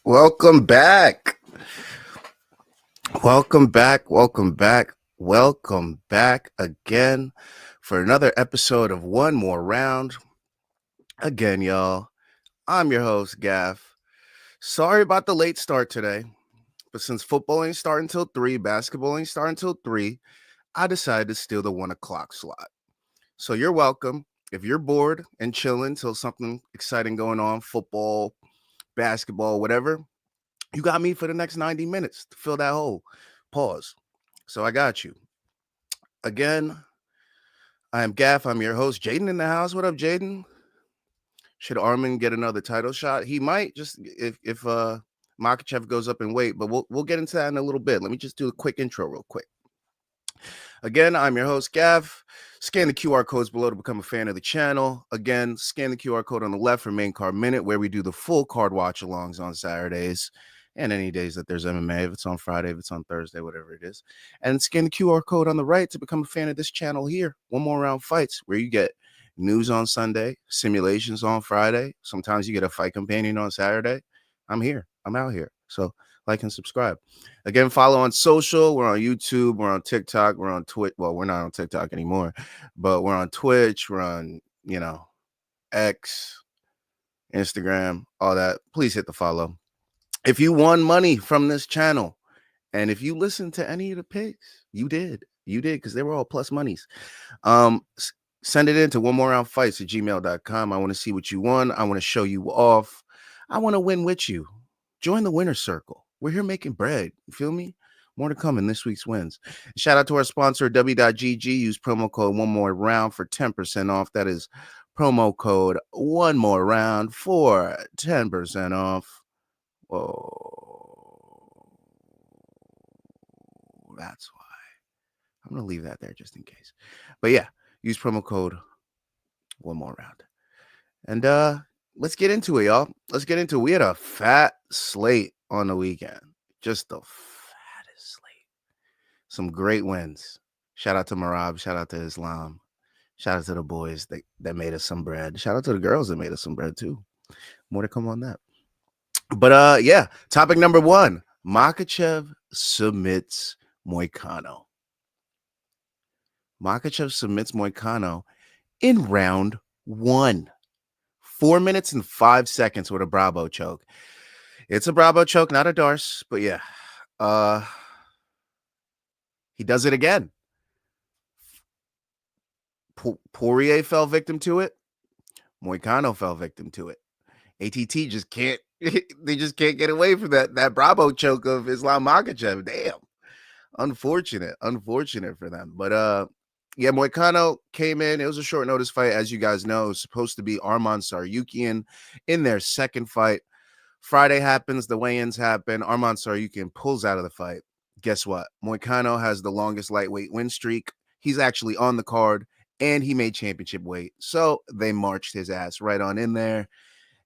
Welcome back. Welcome back. Welcome back. Welcome back again for another episode of One More Round. Again, y'all, I'm your host, Gaff. Sorry about the late start today, but since football ain't starting until 3, basketball ain't starting until 3, I decided to steal the 1 o'clock slot. So you're welcome. If you're bored and chilling till something exciting going on, football, basketball, whatever, you got me for the next 90 minutes to fill that hole. Pause. So I got you. Again, I am Gaff. I'm your host. Jaden in the house. What up, Jaden? Should Armin get another title shot? He might, just if Makhachev goes up in weight, but we'll get into that in a little bit. Let me just do a quick intro real quick. Again, I'm your host, Gav. Scan the QR codes below to become a fan of the channel. Again, scan the QR code on the left for Main Card Minute, where we do the full card watch-alongs on Saturdays and any days that there's MMA, if it's on Friday, if it's on Thursday, whatever it is. And scan the QR code on the right to become a fan of this channel here. One More Round Fights, where you get news on Sunday, simulations on Friday. Sometimes you get a fight companion on Saturday. I'm here. I'm out here. So like and subscribe. Again, follow on social. We're on YouTube. We're on TikTok. We're on Twitch. Well, we're not on TikTok anymore, but we're on Twitch. We're on, X, Instagram, all that. Please hit the follow. If you won money from this channel, and if you listened to any of the picks, you did, because they were all plus monies. Send it in to onemoreroundfights@gmail.com. I want to see what you won. I want to show you off. I want to win with you. Join the winner's circle. We're here making bread. You feel me? More to come in this week's wins. Shout out to our sponsor, W.GG. Use promo code One More Round for 10% off. That is promo code One More Round for 10% off. Whoa. That's why. I'm going to leave that there just in case. But yeah, use promo code One More Round. And let's get into it, y'all. Let's get into it. We had a fat slate on the weekend. Just the fattest slate. Some great wins. Shout out to Marab. Shout out to Islam. Shout out to the boys that made us some bread. Shout out to the girls that made us some bread too. More to come on that. But yeah, topic number 1. Makhachev submits Moicano. Makhachev submits Moicano in round 1. 4 minutes and 5 seconds with a Bravo choke. It's a Bravo choke, not a Darce, but yeah. He does it again. Poirier fell victim to it. Moicano fell victim to it. ATT just can't, they just can't get away from that Bravo choke of Islam Makhachev. Damn. Unfortunate for them. But yeah, Moicano came in. It was a short notice fight, as you guys know. It was supposed to be Arman Tsarukyan in their second fight. Friday happens, the weigh-ins happen. Arman Tsarukyan pulls out of the fight. Guess what? Moicano has the longest lightweight win streak. He's actually on the card, and he made championship weight. So they marched his ass right on in there,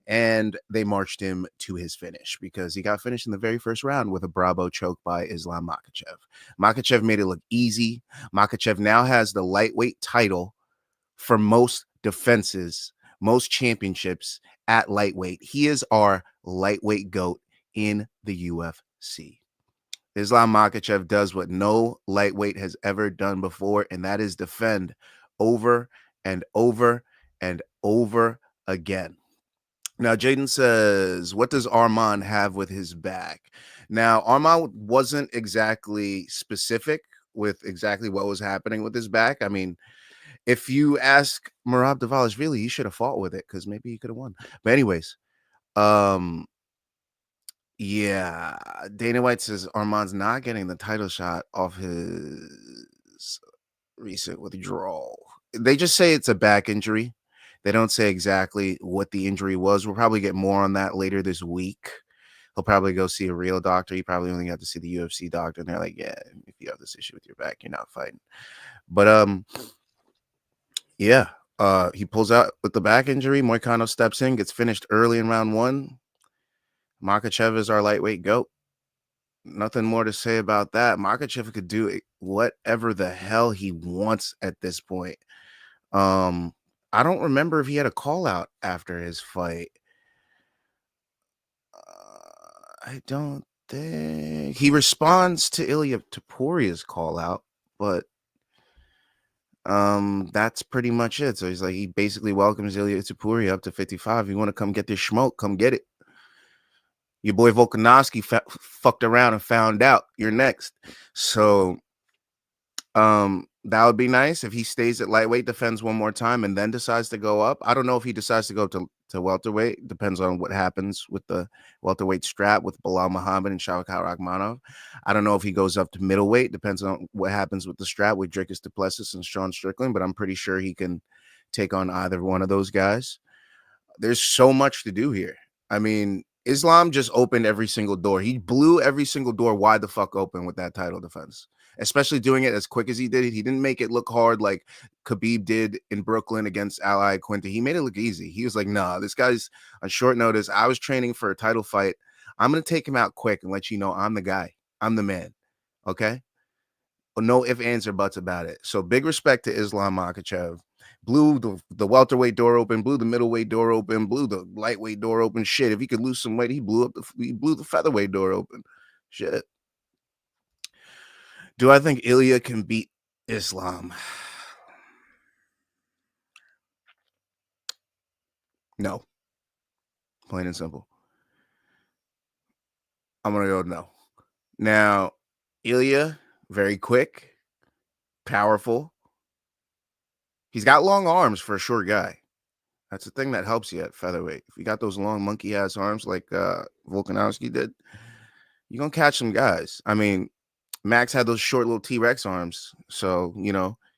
and they marched him to his finish because he got finished in the very first round with a Bravo choke by Islam Makhachev. Makhachev made it look easy. Makhachev now has the lightweight title for most defenses, most championships at lightweight. He is our lightweight GOAT in the UFC. Islam Makhachev does what no lightweight has ever done before, and that is defend over and over and over again. Now, Jaden says, what does Arman have with his back? Now, Arman wasn't exactly specific with exactly what was happening with his back. I mean, if you ask Merab Dvalishvili, he should have fought with it because maybe he could have won. But anyways, yeah, Dana White says Arman's not getting the title shot off his recent withdrawal. They just say it's a back injury. They don't say exactly what the injury was. We'll probably get more on that later this week. He'll probably go see a real doctor. You probably only have to see the UFC doctor, and they're like, yeah, if you have this issue with your back, you're not fighting. But yeah, he pulls out with the back injury. Moicano steps in, gets finished early in round 1. Makhachev is our lightweight GOAT. Nothing more to say about that. Makhachev could do whatever the hell he wants at this point. I don't remember if he had a call out after his fight. I don't think he responds to Ilya Topuria's call out, but that's pretty much it. So he's like, he basically welcomes Ilya Topuria up to 55. You want to come get this smoke, come get it. Your boy Volkanovski fucked around and found out you're next. So that would be nice if he stays at lightweight, defends one more time, and then decides to go up. I don't know if he decides to go to welterweight. Depends on what happens with the welterweight strap with Bilal Muhammad and Shavkat Rakhmonov. I don't know if he goes up to middleweight. Depends on what happens with the strap with Dricus Duplessis and Sean Strickland, but I'm pretty sure he can take on either one of those guys. There's so much to do here. I mean, Islam just opened every single door. He blew every single door wide the fuck open with that title defense, especially doing it as quick as he did it. He didn't make it look hard like Khabib did in Brooklyn against Ally Quinta. He made it look easy. He was like, nah, this guy's on short notice. I was training for a title fight. I'm going to take him out quick and let you know I'm the guy. I'm the man. Okay? No ifs, ands, or buts about it. So big respect to Islam Makhachev. Blew the welterweight door open, blew the middleweight door open, blew the lightweight door open. Shit, if he could lose some weight, he blew the featherweight door open. Shit. Do I think Ilya can beat Islam? No. Plain and simple. I'm gonna go no. Now, Ilya, very quick, powerful. He's got long arms for a short guy. That's the thing that helps you at featherweight. If you got those long monkey ass arms like Volkanovski did, you're gonna catch some guys. I mean, Max had those short little T-Rex arms, so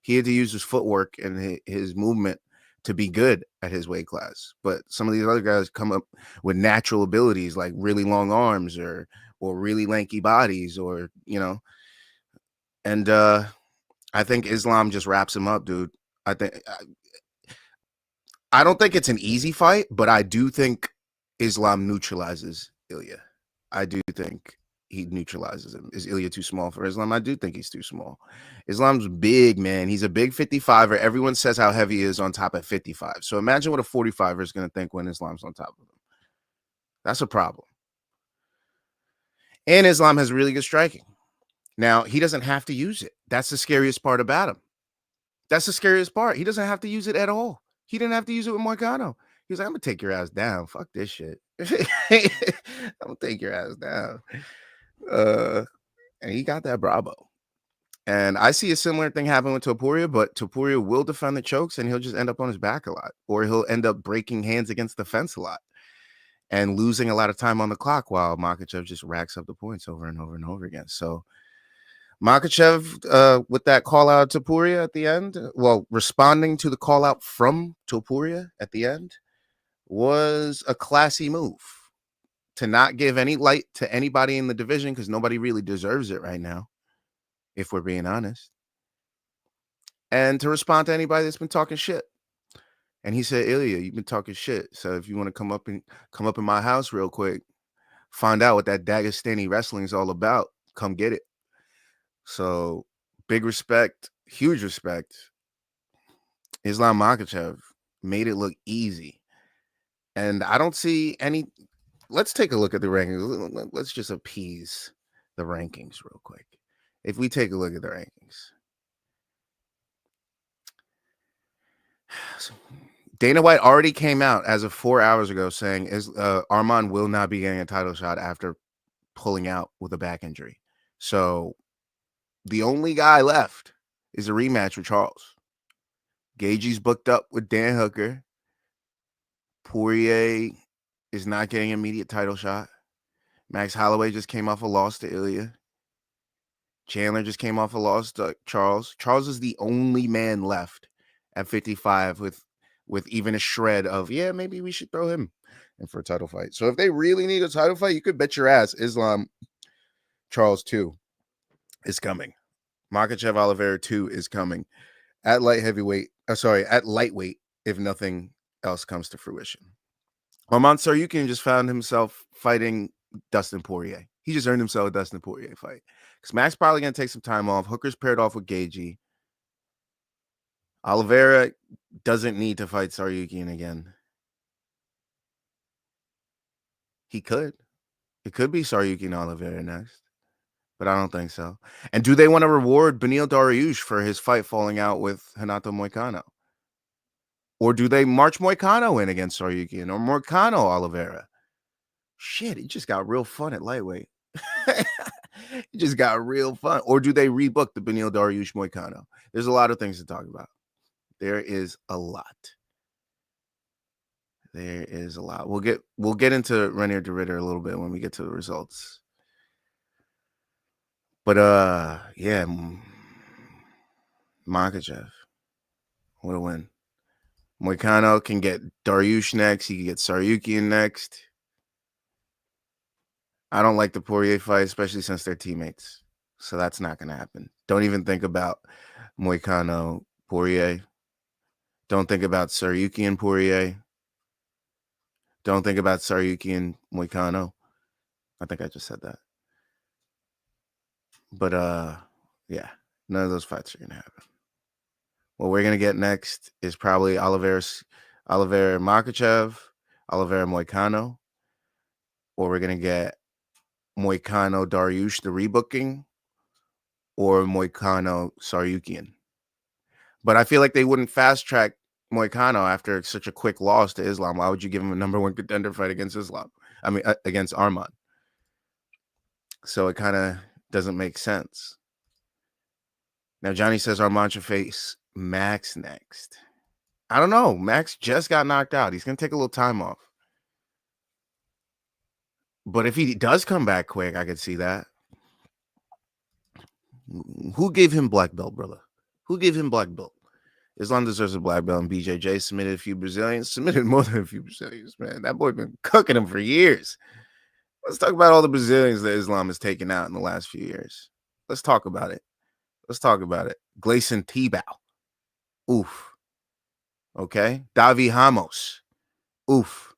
he had to use his footwork and his movement to be good at his weight class. But some of these other guys come up with natural abilities like really long arms or really lanky bodies, or and I think Islam just wraps him up, dude. I don't think it's an easy fight, but I do think Islam neutralizes Ilya. I do think he neutralizes him. Is Ilya too small for Islam? I do think he's too small. Islam's big, man. He's a big 55er. Everyone says how heavy he is on top at 55. So imagine what a 45er is going to think when Islam's on top of him. That's a problem. And Islam has really good striking. Now, he doesn't have to use it. That's the scariest part about him. That's the scariest part. He doesn't have to use it at all. He didn't have to use it with Moicano. He was like, I'm going to take your ass down. Fuck this shit. I'm going to take your ass down. And he got that Bravo. And I see a similar thing happen with Topuria, but Topuria will defend the chokes and he'll just end up on his back a lot. Or he'll end up breaking hands against the fence a lot and losing a lot of time on the clock while Makhachev just racks up the points over and over and over again. So Makhachev, with that call out to Topuria at the end, responding to the call out from Topuria at the end, was a classy move to not give any light to anybody in the division because nobody really deserves it right now, if we're being honest, and to respond to anybody that's been talking shit. And he said, Ilya, you've been talking shit. So if you want to come up in my house real quick, find out what that Dagestani wrestling is all about, come get it. So big respect, huge respect. Islam Makhachev made it look easy. And I don't see any. Let's take a look at the rankings. Let's just appease the rankings real quick. If we take a look at the rankings, Dana White already came out as of 4 hours ago saying Arman will not be getting a title shot after pulling out with a back injury. So the only guy left is a rematch with Charles. Gaethje's booked up with Dan Hooker. Poirier is not getting an immediate title shot. Max Holloway just came off a loss to Ilya. Chandler just came off a loss to Charles. Charles is the only man left at 55 with even a shred of, maybe we should throw him in for a title fight. So if they really need a title fight, you could bet your ass Islam Charles 2 is coming. Makhachev Oliveira 2 is coming at at lightweight, if nothing else comes to fruition. Arman Tsarukyan just found himself fighting Dustin Poirier. He just earned himself a Dustin Poirier fight. Because Max probably going to take some time off. Hooker's paired off with Gaethje. Oliveira doesn't need to fight Tsarukyan again. He could. It could be Saryuki Oliveira next, but I don't think so. And do they want to reward Beneil Dariush for his fight falling out with Renato Moicano? Or do they march Moicano in against Saryuki or Moicano Oliveira? Shit, it just got real fun at lightweight. It just got real fun. Or do they rebook the Beneil Dariush Moicano? There's a lot of things to talk about. There is a lot. There is a lot. We'll get into Renier de Ridder a little bit when we get to the results. But yeah, Makhachev. What a win. Moicano can get Dariush next. He can get Saryukian next. I don't like the Poirier fight, especially since they're teammates. So that's not going to happen. Don't even think about Moicano Poirier. Don't think about Saryukian Poirier. Don't think about Saryukian Moicano. I think I just said that. But yeah, none of those fights are going to happen. What we're going to get next is probably Oliveira Makhachev, Oliveira Moicano, or we're going to get Moicano Dariush, the rebooking, or Moicano Saryukian. But I feel like they wouldn't fast track Moicano after such a quick loss to Islam. Why would you give him a number one contender fight against Islam? I mean, against Arman. So it kind of doesn't make sense. Now, Johnny says Arman should face Max next. I don't know. Max just got knocked out. He's going to take a little time off. But if he does come back quick, I could see that. Who gave him black belt, brother? Who gave him black belt? Islam deserves a black belt, and BJJ submitted a few Brazilians. Submitted more than a few Brazilians, man. That boy been cooking him for years. Let's talk about all the Brazilians that Islam has taken out in the last few years. Let's talk about it. Gleison Tibau. Oof. Okay. Davi Ramos. Oof.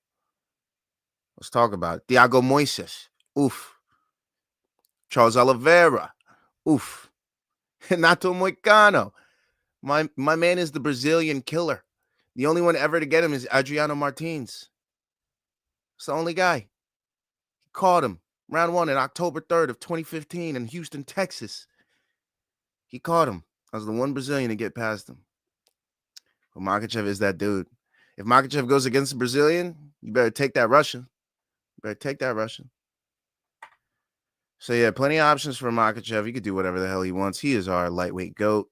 Let's talk about it. Thiago Moises. Oof. Charles Oliveira. Oof. Renato Moicano. My man is the Brazilian killer. The only one ever to get him is Adriano Martins. It's the only guy. He caught him round one on October 3rd of 2015 in Houston, Texas. He caught him. I was the one Brazilian to get past him. But Makhachev is that dude. If Makhachev goes against a Brazilian, you better take that Russian. So yeah, plenty of options for Makhachev. He could do whatever the hell he wants. He is our lightweight GOAT.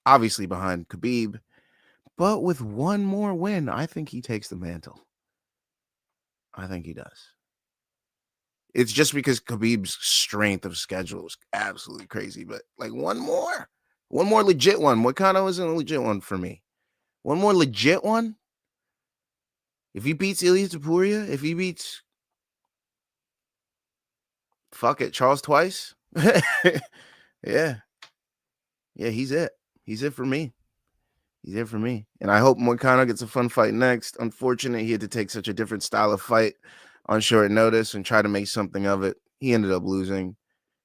Obviously behind Khabib. But with one more win, I think he takes the mantle. I think he does. It's just because Khabib's strength of schedule is absolutely crazy. But like one more legit one. Moicano isn't a legit one for me. One more legit one. If he beats Ilia Topuria, if he beats Charles twice. Yeah, he's it. He's it for me. And I hope Moicano gets a fun fight next. Unfortunately, he had to take such a different style of fight on short notice and try to make something of it. He ended up losing.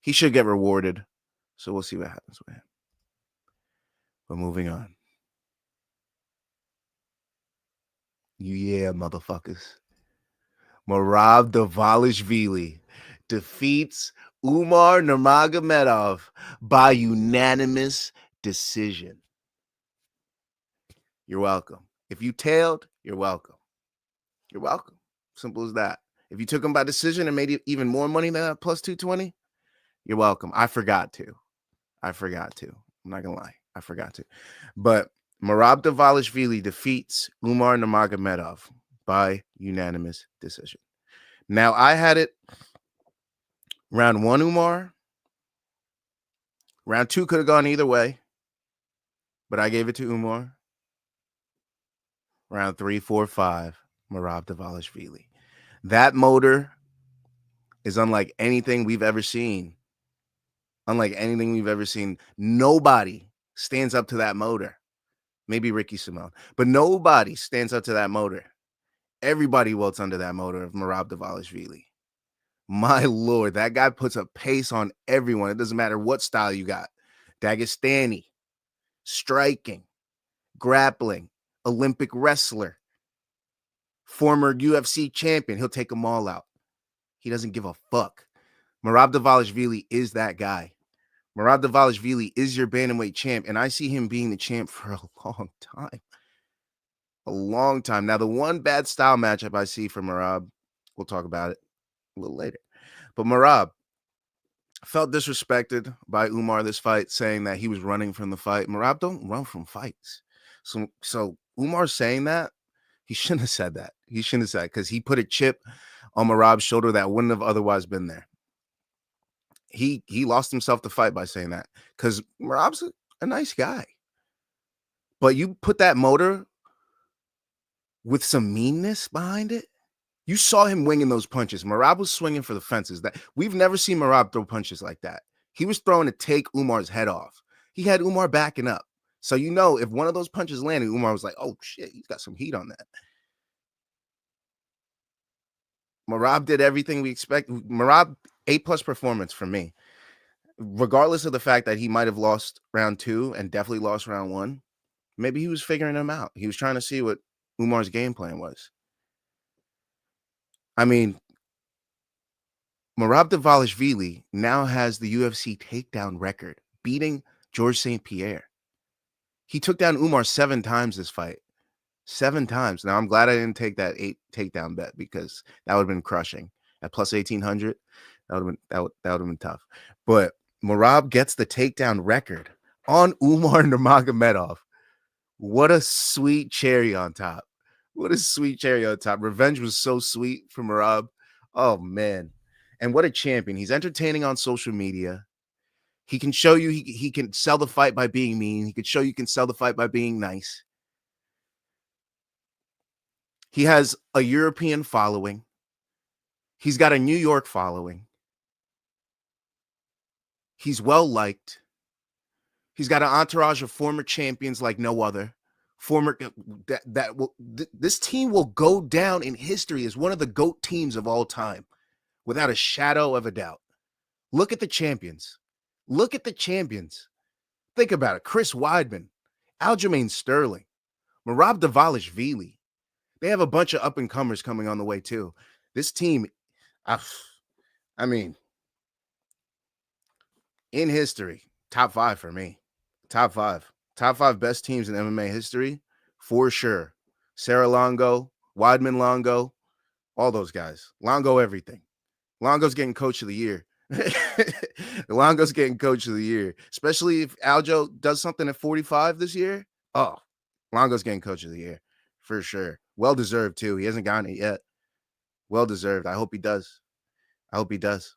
He should get rewarded. So we'll see what happens with him. But moving on. Yeah, motherfuckers. Merab Dvalishvili defeats Usman Nurmagomedov by unanimous decision. You're welcome. If you tailed, you're welcome. Simple as that. If you took him by decision and made it even more money than that plus 220, you're welcome. I forgot to. I'm not going to lie. I forgot to. But Merab Dvalishvili defeats Usman Nurmagomedov by unanimous decision. Now, I had it round one, Umar. Round two could have gone either way, but I gave it to Umar. Round 3, 4, 5, Merab Dvalishvili. That motor is unlike anything we've ever seen. Nobody stands up to that motor. Maybe Ricky Simone, but nobody stands up to that motor. Everybody welts under that motor of Merab Dvalishvili. My Lord, that guy puts a pace on everyone. It doesn't matter what style you got. Dagestani, striking, grappling, Olympic wrestler, former UFC champion. He'll take them all out. He doesn't give a fuck. Merab Dvalishvili is that guy. Merab Dvalishvili is your bantamweight champ, and I see him being the champ for a long time. A long time. Now, the one bad style matchup I see for Merab, we'll talk about it a little later. But Merab felt disrespected by Umar this fight, saying that he was running from the fight. Merab don't run from fights. So Umar saying that, he shouldn't have said that. He shouldn't have said it because he put a chip on Merab's shoulder that wouldn't have otherwise been there. He lost himself the fight by saying that because Merab's a nice guy. But you put that motor with some meanness behind it. You saw him winging those punches. Merab was swinging for the fences. That we've never seen Merab throw punches like that. He was throwing to take Umar's head off. He had Umar backing up. So you know if one of those punches landed, Umar was like, oh shit, he's got some heat on that. Merab did everything we expect. Merab, A+ performance for me. Regardless of the fact that he might have lost round 2 and definitely lost round 1, maybe he was figuring him out. He was trying to see what Umar's game plan was. I mean, Merab Dvalishvili now has the UFC takedown record, beating Georges St. Pierre. He took down Umar 7 times this fight. 7 times. Now, I'm glad I didn't take that 8 takedown bet because that would have been crushing. At plus 1,800, that would have been tough. But Merab gets the takedown record on Umar Nurmagomedov. What a sweet cherry on top. What a sweet cherry on top. Revenge was so sweet for Merab. Oh, man. And what a champion. He's entertaining on social media. He can show you he can sell the fight by being mean. He could show you can sell the fight by being nice. He has a European following. He's got a New York following. He's well liked. He's got an entourage of former champions like no other. This team will go down in history as one of the GOAT teams of all time, without a shadow of a doubt. Look at the champions. Look at the champions. Think about it. Chris Weidman, Aljamain Sterling, Merab Dvalishvili. They have a bunch of up-and-comers coming on the way, too. This team, I mean, in history, top 5 for me. Top 5. Top 5 best teams in MMA history, for sure. Sarah Longo, Weidman Longo, all those guys. Longo everything. Longo's getting coach of the year. Longo's getting coach of the year, especially if Aljo does something at 45 this year. Oh, Longo's getting coach of the year for sure. Well deserved too. He hasn't gotten it yet. Well deserved. I hope he does. I hope he does.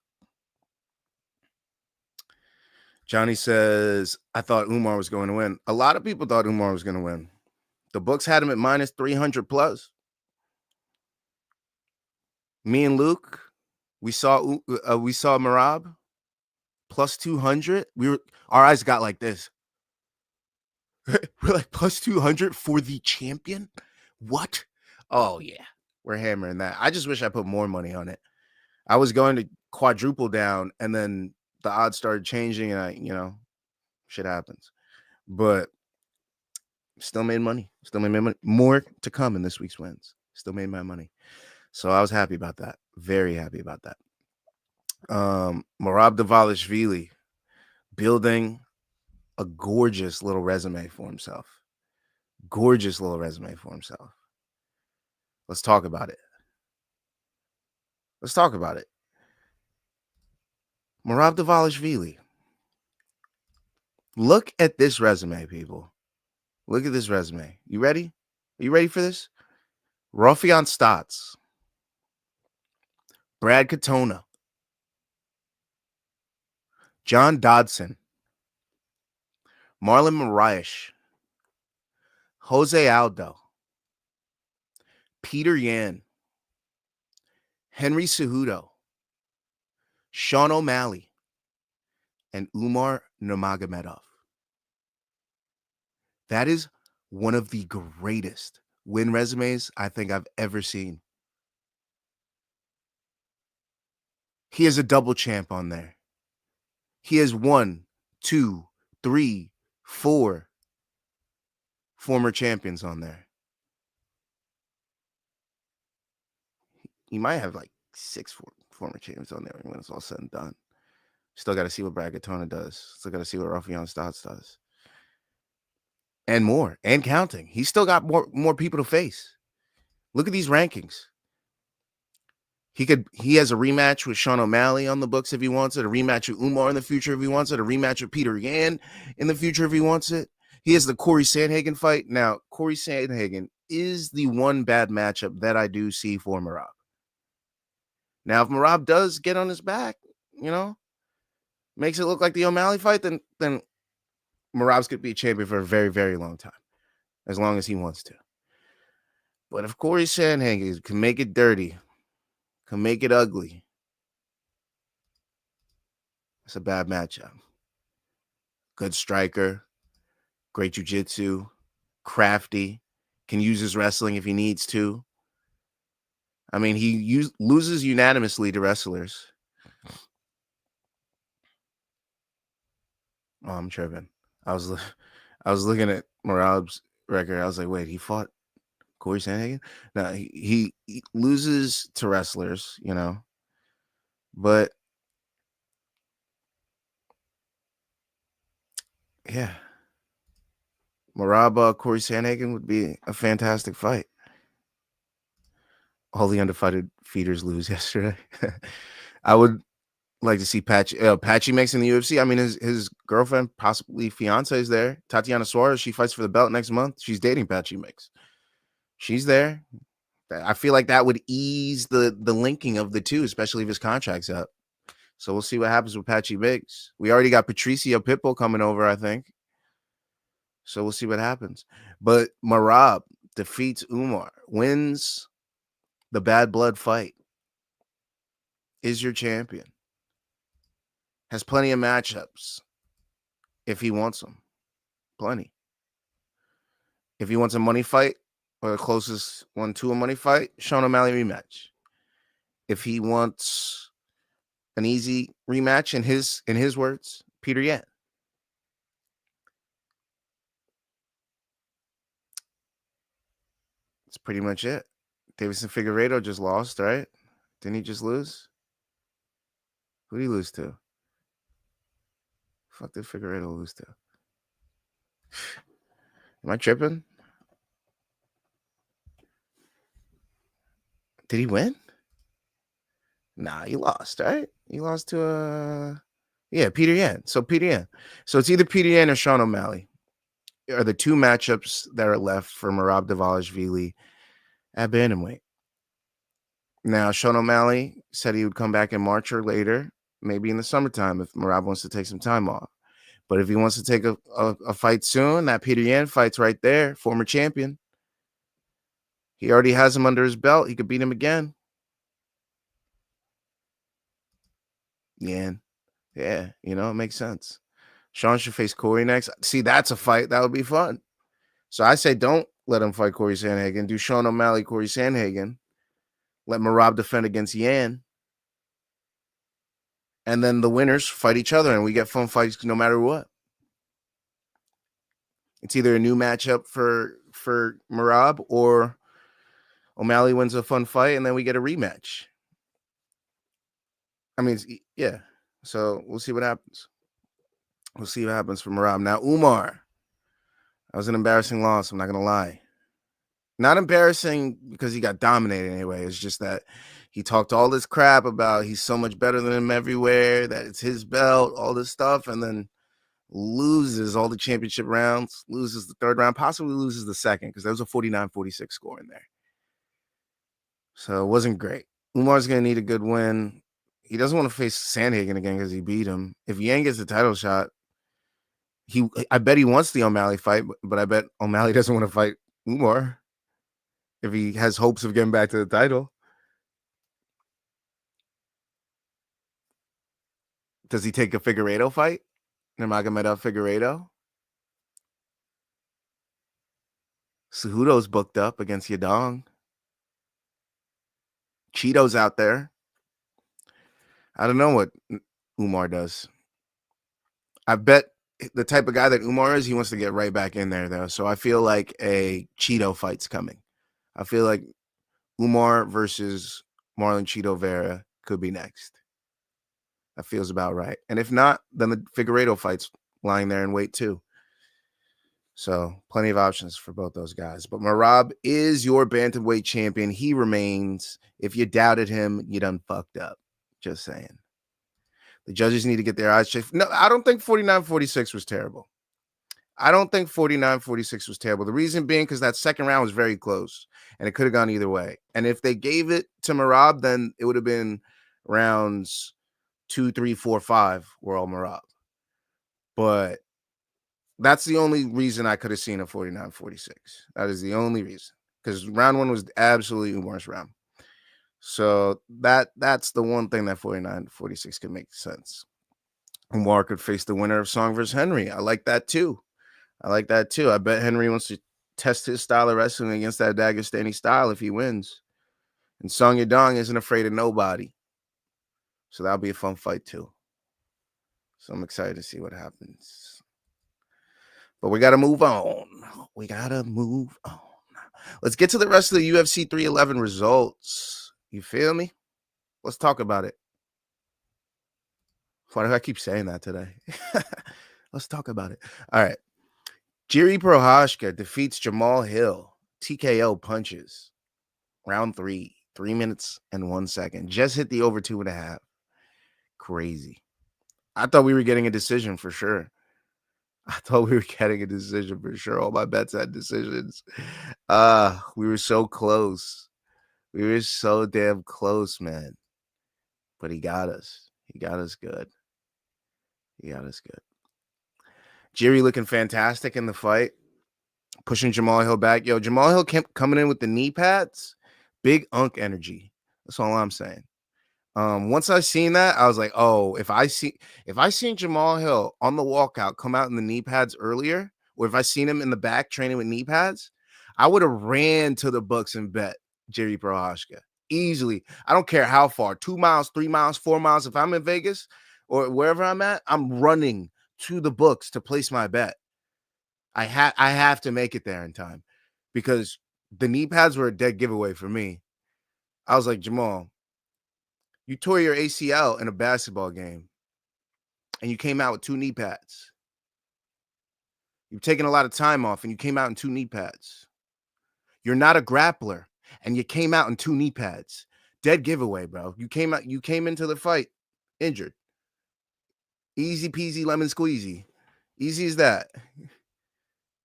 Johnny says, I thought Umar was going to win. A lot of people thought Umar was going to win. The books had him at minus 300 plus. Me and Luke, we saw Merab plus 200. Our eyes got like this. We're like plus 200 for the champion. What? Oh yeah, we're hammering that. I just wish I put more money on it. I was going to quadruple down, and then the odds started changing, and shit happens. But still made money. Still made my money. More to come in this week's wins. Still made my money. So I was happy about that. Very happy about that. Merab Dvalishvili building a gorgeous little resume for himself. Gorgeous little resume for himself. Let's talk about it. Let's talk about it. Merab Dvalishvili. Look at this resume, people. Look at this resume. You ready? Are you ready for this? Raufeon Stotts. Brad Katona. John Dodson. Marlon Moraes. Jose Aldo. Peter Yan. Henry Cejudo. Sean O'Malley. And Umar Nurmagomedov. That is one of the greatest win resumes I think I've ever seen. He has a double champ on there. He has 1, 2, 3, 4 former champions on there. He might have like former champions on there when it's all said and done. Still got to see what Brad Katona does. Still got to see what Rafael Stotts does. And more. And counting. He's still got more people to face. Look at these rankings. He has a rematch with Sean O'Malley on the books if he wants it, a rematch with Umar in the future if he wants it, a rematch with Peter Yan in the future if he wants it. He has the Corey Sandhagen fight. Now, Corey Sandhagen is the one bad matchup that I do see for Merab. Now, if Merab does get on his back, makes it look like the O'Malley fight, then Merab's going to be a champion for a very, very long time, as long as he wants to. But if Corey Sandhagen can make it dirty, can make it ugly, it's a bad matchup. Good striker, great jiu-jitsu, crafty, can use his wrestling if he needs to. I mean, he loses unanimously to wrestlers. Oh, I'm tripping. I was looking at Merab's record. I was like, wait, he fought Corey Sandhagen? No, he loses to wrestlers, but yeah, Merab, Corey Sandhagen would be a fantastic fight. All the undefeated feeders lose yesterday. I would like to see Patchy Mix in the UFC. I mean, his girlfriend, possibly fiance, is there. Tatiana Suarez, she fights for the belt next month. She's dating Patchy Mix. She's there. I feel like that would ease the linking of the two, especially if his contract's up. So we'll see what happens with Patchy Mix. We already got Patricia Pitbull coming over, I think. So we'll see what happens. But Merab defeats Umar, wins the bad blood fight, is your champion, has plenty of matchups if he wants them. Plenty. If he wants a money fight or the closest one to a money fight, Sean O'Malley rematch. If he wants an easy rematch, in his words, Peter Yan. That's pretty much it. Davison Figueiredo just lost, right? Didn't he just lose? Who did he lose to? Fuck did Figueiredo lose to? Am I tripping? Did he win? Nah, he lost, right? He lost to Peter Yan. So Peter Yan. So it's either Peter Yan or Sean O'Malley are the two matchups that are left for Merab Dvalishvili at bantamweight. Now, Sean O'Malley said he would come back in March or later, maybe in the summertime if Merab wants to take some time off. But if he wants to take a fight soon, that Peter Yan fight's right there, former champion. He already has him under his belt. He could beat him again. Yan. Yeah, it makes sense. Sean should face Corey next. See, that's a fight. That would be fun. So I say don't let him fight Corey Sandhagen. Do Sean O'Malley, Corey Sandhagen. Let Merab defend against Yan. And then the winners fight each other, and we get fun fights no matter what. It's either a new matchup for Merab or O'Malley wins a fun fight, and then we get a rematch. I mean, yeah. So we'll see what happens. We'll see what happens for Merab. Now, Umar. That was an embarrassing loss, I'm not going to lie. Not embarrassing because he got dominated anyway. It's just that he talked all this crap about he's so much better than him everywhere, that it's his belt, all this stuff, and then loses all the championship rounds, loses the third round, possibly loses the second because there was a 49-46 score in there. So it wasn't great. Umar's going to need a good win. He doesn't want to face Sandhagen again because he beat him. If Yang gets the title shot, I bet he wants the O'Malley fight, but I bet O'Malley doesn't want to fight Umar if he has hopes of getting back to the title. Does he take a Figueiredo fight? Nurmagomedov Figueiredo? Cejudo's booked up against Yadong. Cheeto's out there. I don't know what Umar does. I bet the type of guy that Umar is, he wants to get right back in there, though. So I feel like a Cheeto fight's coming. I feel like Umar versus Marlon Cheeto Vera could be next. That feels about right. And if not, then the Figueiredo fight's lying there in wait too. So plenty of options for both those guys. But Merab is your bantamweight champion. He remains. If you doubted him, you done fucked up. Just saying. The judges need to get their eyes checked. No, I don't think 49-46 was terrible. I don't think 49-46 was terrible. The reason being because that second round was very close, and it could have gone either way. And if they gave it to Merab, then it would have been rounds 2, 3, 4, 5 were all Merab. But that's the only reason I could have seen a 49-46. That is the only reason. Because round 1 was absolutely worst round. So that's the one thing that 49-46 could make sense. Umar could face the winner of Song versus Henry. I like that too. I bet Henry wants to test his style of wrestling against that Dagestani style if he wins. And Song Yadong isn't afraid of nobody. So that'll be a fun fight too. So I'm excited to see what happens. But we got to move on. Let's get to the rest of the UFC 311 results. You feel me? Let's talk about it. Why do I keep saying that today? Let's talk about it. All right. Jiri Prochazka defeats Jamal Hill. TKO punches. Round 3. 3 minutes and 1 second. Just hit the over 2.5. Crazy. I thought we were getting a decision for sure. All my bets had decisions. We were so close. We were so damn close, man. But he got us. He got us good. Jiri looking fantastic in the fight. Pushing Jamal Hill back. Yo, Jamal Hill kept coming in with the knee pads. Big unk energy. That's all I'm saying. Once I seen that, I was like, oh, if I seen Jamal Hill on the walkout come out in the knee pads earlier, or if I seen him in the back training with knee pads, I would have ran to the books and bet Jiri Prochazka easily. I don't care how far, 2 miles, 3 miles, 4 miles. If I'm in Vegas or wherever I'm at, I'm running to the books to place my bet. I have to make it there in time because the knee pads were a dead giveaway for me. I was like, Jamal, you tore your ACL in a basketball game and you came out with 2 knee pads. You've taken a lot of time off and you came out in 2 knee pads. You're not a grappler and you came out in 2 knee pads. Dead giveaway, bro. You came into the fight injured. Easy peasy lemon squeezy. Easy as that.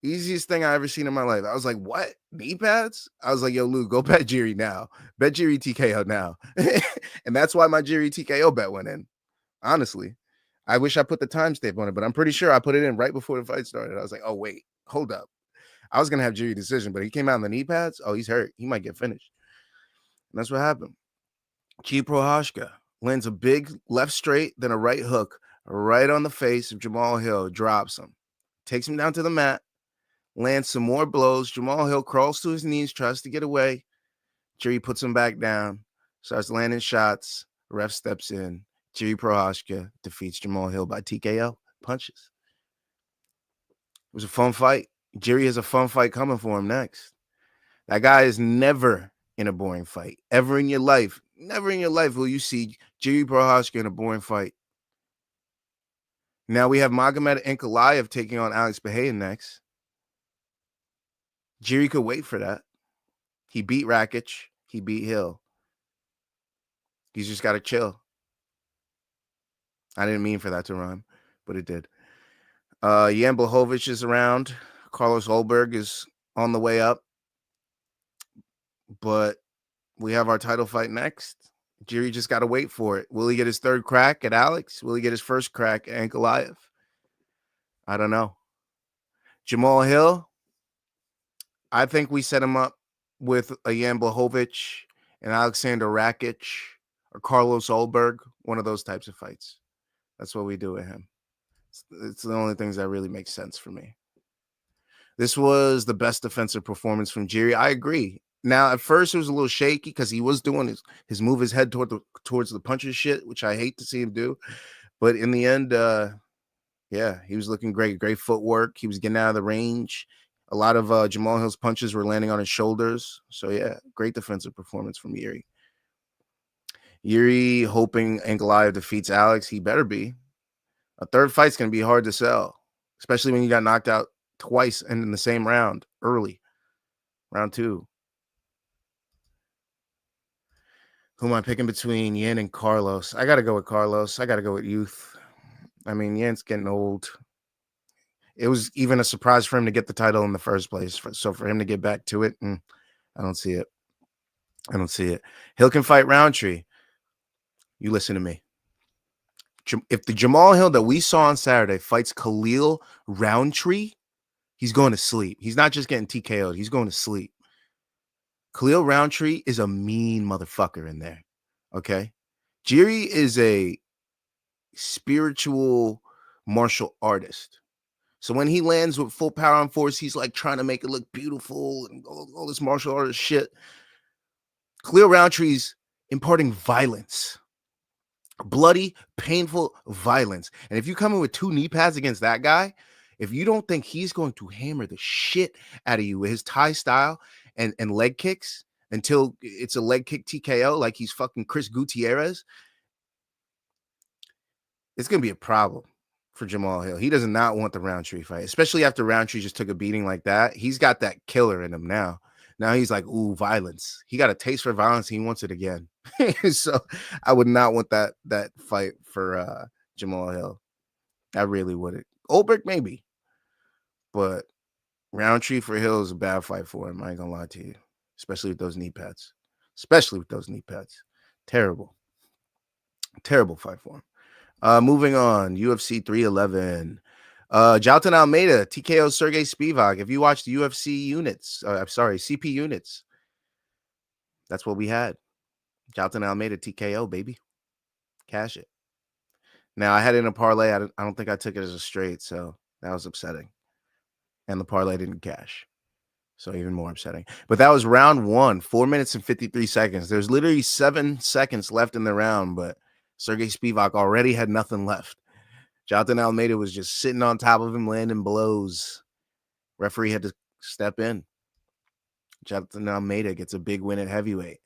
Easiest thing I ever seen in my life. I was like, what? Knee pads? I was like, yo, Lou, go bet Jiri now. Bet Jiri TKO now. And that's why my Jiri TKO bet went in. Honestly. I wish I put the timestamp on it, but I'm pretty sure I put it in right before the fight started. I was like, oh, wait, hold up. I was going to have Jiri decision, but he came out in the knee pads. Oh, he's hurt. He might get finished. And that's what happened. Jiri Prochazka lands a big left straight, then a right hook right on the face of Jamal Hill, drops him, takes him down to the mat. Lands some more blows. Jamal Hill crawls to his knees, tries to get away. Jiri puts him back down, starts landing shots. Ref steps in. Jiri Prochazka defeats Jamal Hill by TKO punches. It was a fun fight. Jiri has a fun fight coming for him next. That guy is never in a boring fight. Never in your life will you see Jiri Prochazka in a boring fight. Now we have Magomed Ankalaev taking on Alex Behayan next. Jiri could wait for that. He beat Rakic. He beat Hill. He's just got to chill. I didn't mean for that to rhyme, but it did. Jan Blachowicz is around. Carlos Ulberg is on the way up. But we have our title fight next. Jiri just got to wait for it. Will he get his third crack at Alex? Will he get his first crack at Ankalaev? I don't know. Jamal Hill, I think we set him up with a Jan Blachowicz and Alexander Rakic or Carlos Ulberg, one of those types of fights. That's what we do with him. It's the only things that really make sense for me. This was the best defensive performance from Jiri. I agree. Now, at first, it was a little shaky because he was doing his move his head towards the punches shit, which I hate to see him do. But in the end, yeah, he was looking great. Great footwork. He was getting out of the range. A lot of Jamal Hill's punches were landing on his shoulders. So, yeah, great defensive performance from Jiri. Yuri hoping Ankalaev defeats Alex. He better be. A third fight's going to be hard to sell, especially when you got knocked out twice and in the same round early. Round 2. Who am I picking between Yin and Carlos? I got to go with Carlos. I got to go with youth. I mean, Yin's getting old. It was even a surprise for him to get the title in the first place. So for him to get back to it, I don't see it. I don't see it. Hill can fight Roundtree. You listen to me. If the Jamal Hill that we saw on Saturday fights Khalil Roundtree, he's going to sleep. He's not just getting TKO'd. He's going to sleep. Khalil Roundtree is a mean motherfucker in there. Okay? Jiri is a spiritual martial artist. So when he lands with full power on force, he's like trying to make it look beautiful and all this martial artist shit. Khalil Roundtree's imparting violence. Bloody, painful violence. And if you come in with 2 knee pads against that guy, if you don't think he's going to hammer the shit out of you with his Thai style and leg kicks until it's a leg kick TKO like he's fucking Chris Gutierrez, it's going to be a problem for Jamal Hill. He does not want the Roundtree fight, especially after Roundtree just took a beating like that. He's got that killer in him now. Now he's like, ooh, violence. He got a taste for violence. He wants it again. So I would not want that fight for Jamal Hill. I really wouldn't. Oldberg, maybe. But Roundtree for Hill is a bad fight for him. I ain't going to lie to you. Especially with those knee pads. Terrible. Terrible fight for him. Moving on. UFC 311. Jailton Almeida, TKO Sergey Spivak. If you watched the UFC units, CP units, that's what we had. Jailton Almeida, TKO, baby. Cash it. Now, I had it in a parlay. I don't think I took it as a straight, so that was upsetting. And the parlay didn't cash. So even more upsetting. But that was round 1, 4 minutes and 53 seconds. There's literally 7 seconds left in the round, but Sergey Spivak already had nothing left. Jailton Almeida was just sitting on top of him, landing blows. Referee had to step in. Jailton Almeida gets a big win at heavyweight.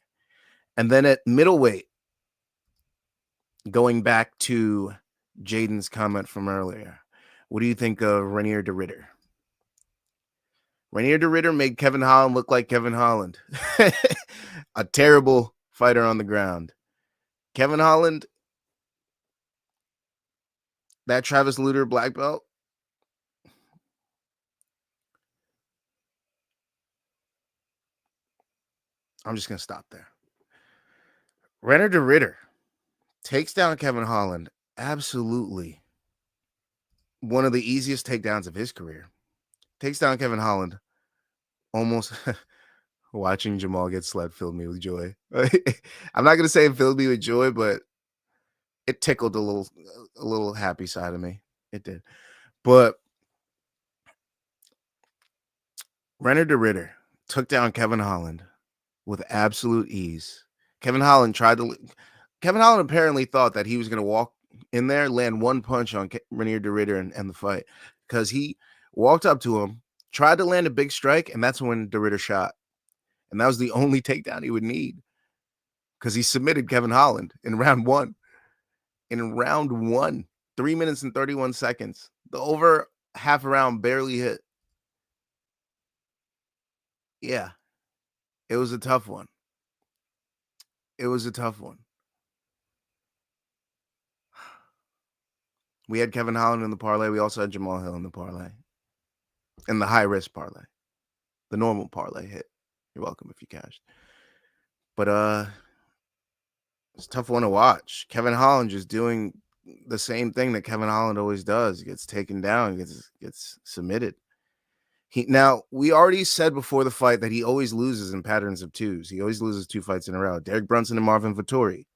And then at middleweight, going back to Jaden's comment from earlier, what do you think of Reinier de Ridder? Reinier de Ridder made Kevin Holland look like Kevin Holland. A terrible fighter on the ground. Kevin Holland, that Travis Lutter black belt, I'm just going to stop there. Reinier de Ridder takes down Kevin Holland. Absolutely one of the easiest takedowns of his career. Takes down Kevin Holland. Almost watching Jamal get slept filled me with joy. I'm not going to say it filled me with joy, but it tickled a little happy side of me. It did. But Reinier de Ridder took down Kevin Holland with absolute ease. Kevin Holland apparently thought that he was going to walk in there, land one punch on Reinier de Ridder and end the fight, because he walked up to him, tried to land a big strike, and that's when de Ridder shot. And that was the only takedown he would need, because he submitted Kevin Holland in round 1. In round 1, 3 minutes and 31 seconds. The over half a round barely hit. Yeah, it was a tough one. We had Kevin Holland in the parlay. We also had Jamal Hill in the parlay. In the high-risk parlay. The normal parlay hit. You're welcome if you cashed. But it's a tough one to watch. Kevin Holland just doing the same thing that Kevin Holland always does. He gets taken down, gets submitted. Now, we already said before the fight that he always loses in patterns of 2s. He always loses 2 fights in a row. Derek Brunson and Marvin Vettori.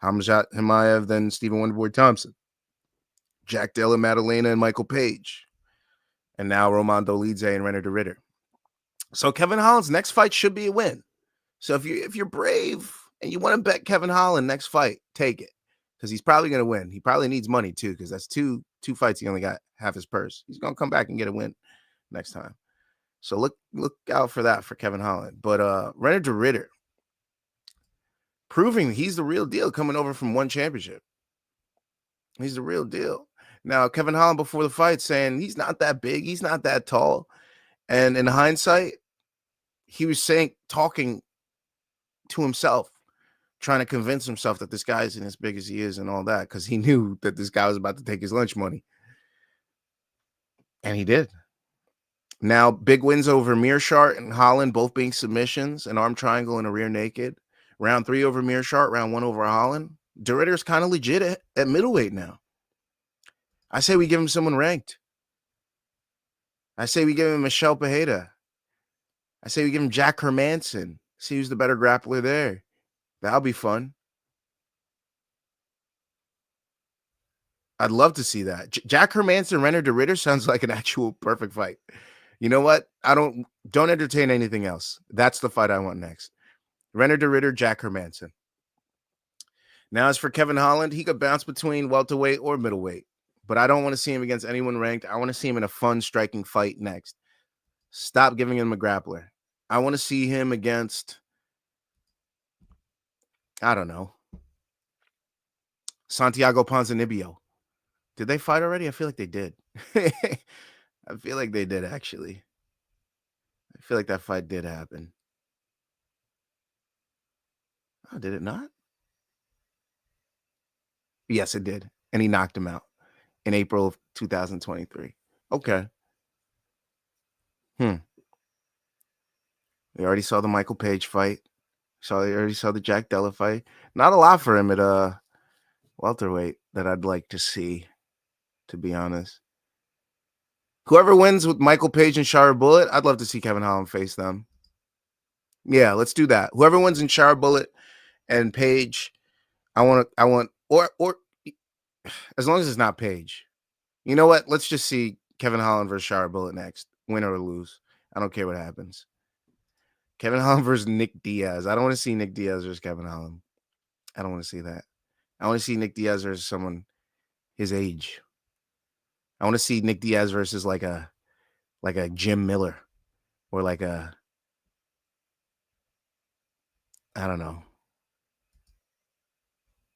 Hamzat Himaev, then Stephen Wonderboy Thompson. Jack Della Maddalena and Michael Page. And now Roman Dolidze and Reinier de Ridder. So Kevin Holland's next fight should be a win. So if you're brave and you want to bet Kevin Holland next fight, take it, because he's probably going to win. He probably needs money too, because that's two fights he only got half his purse. He's going to come back and get a win next time. So look out for that for Kevin Holland. But Reinier de Ridder, proving he's the real deal coming over from one championship. He's the real deal. Now, Kevin Holland before the fight saying he's not that big, he's not that tall. And in hindsight, he was talking to himself, trying to convince himself that this guy isn't as big as he is and all that, because he knew that this guy was about to take his lunch money. And he did. Now, big wins over Mearshart and Holland, both being submissions, an arm triangle and a rear naked. Round 3 over Mearshart, round 1 over Holland. De Ridder's kind of legit at middleweight now. I say we give him someone ranked. I say we give him Michelle Pajeda. I say we give him Jack Hermanson. See who's the better grappler there. That'll be fun. I'd love to see that. Jack Hermanson, Renner de Ridder sounds like an actual perfect fight. You know what? Don't entertain anything else. That's the fight I want next. Renner de Ridder, Jack Hermanson. Now, as for Kevin Holland, he could bounce between welterweight or middleweight, but I don't want to see him against anyone ranked. I want to see him in a fun, striking fight next. Stop giving him a grappler. I want to see him against, I don't know, Santiago Ponzinibbio. Did they fight already? I feel like they did. I feel like they did, actually. I feel like that fight did happen. Oh, did it not? Yes, it did. And he knocked him out in April of 2023. Okay. We already saw the Michael Page fight. We already saw the Jack Della fight. Not a lot for him at welterweight that I'd like to see, to be honest. Whoever wins with Michael Page and Shara Bullet, I'd love to see Kevin Holland face them. Yeah, let's do that. Whoever wins in Shara Bullet and Page, or as long as it's not Page. You know what? Let's just see Kevin Holland versus Shara Bullet next. Win or lose. I don't care what happens. Kevin Holland versus Nick Diaz. I don't want to see Nick Diaz versus Kevin Holland. I don't want to see that. I want to see Nick Diaz versus someone his age. I want to see Nick Diaz versus like a Jim Miller or like a, I don't know,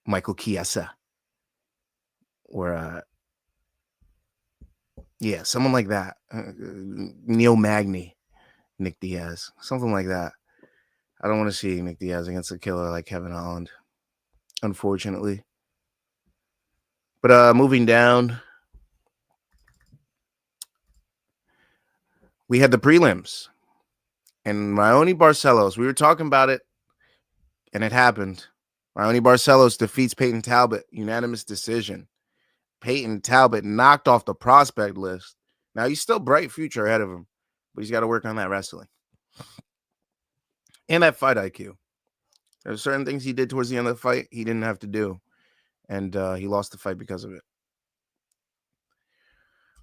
Michael Chiesa or someone like that. Neil Magny, Nick Diaz, something like that. I don't want to see Nick Diaz against a killer like Kevin Holland, unfortunately. But moving down, we had the prelims. And Raoni Barcelos, we were talking about it, and it happened. Raoni Barcelos defeats Peyton Talbot, unanimous decision. Peyton Talbot knocked off the prospect list. Now, he's still bright future ahead of him, but he's got to work on that wrestling and that fight IQ. There are certain things he did towards the end of the fight he didn't have to do, and he lost the fight because of it.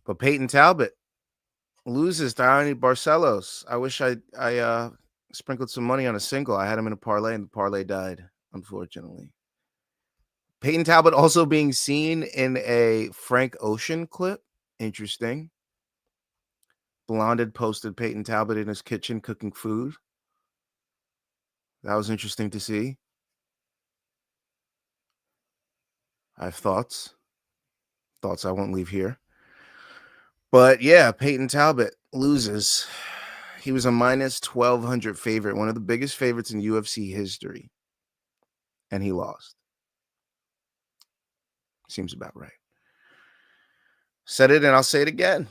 But Peyton Talbot loses to Raoni Barcelos. I wish I sprinkled some money on a single. I had him in a parlay, and the parlay died, unfortunately. Peyton Talbot also being seen in a Frank Ocean clip. Interesting. Blonded posted Peyton Talbot in his kitchen cooking food. That was interesting to see. I have thoughts. Thoughts I won't leave here. But yeah, Peyton Talbot loses. He was a minus 1,200 favorite, one of the biggest favorites in UFC history. And he lost. Seems about right. Said it and I'll say it again.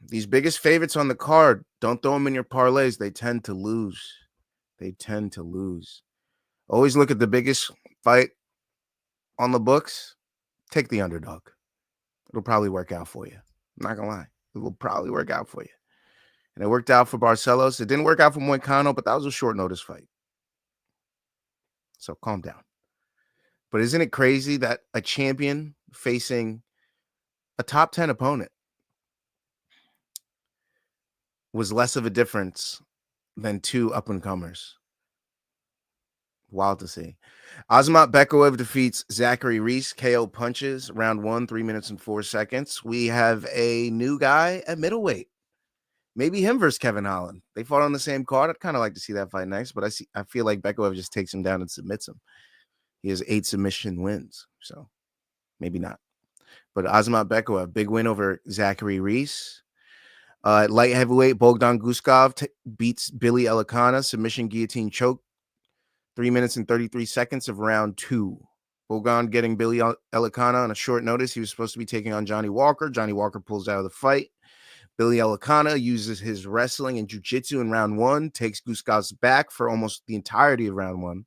These biggest favorites on the card, don't throw them in your parlays. They tend to lose. Always look at the biggest fight on the books. Take the underdog. It'll probably work out for you. I'm not going to lie. It will probably work out for you. And it worked out for Barcelos. It didn't work out for Moicano, but that was a short notice fight. So calm down. But isn't it crazy that a champion facing a top 10 opponent was less of a difference than two up-and-comers? Wild to see. Azamat Bekaev defeats Zachary Reese, KO punches, round 1, 3 minutes and 4 seconds. We have a new guy at middleweight. Maybe him versus Kevin Holland. They fought on the same card. I'd kind of like to see that fight next, but I feel like Bekov just takes him down and submits him. He has 8 submission wins, so maybe not. But Azamat Bekov, big win over Zachary Reese. Light heavyweight, Bogdan Guskov beats Billy Elikana, submission guillotine choke, 3 minutes and 33 seconds of round 2. Bogdan getting Billy Elikana on a short notice. He was supposed to be taking on Johnny Walker. Johnny Walker pulls out of the fight. Billy Elikana uses his wrestling and jiu-jitsu in round 1, takes Guskov's back for almost the entirety of round 1.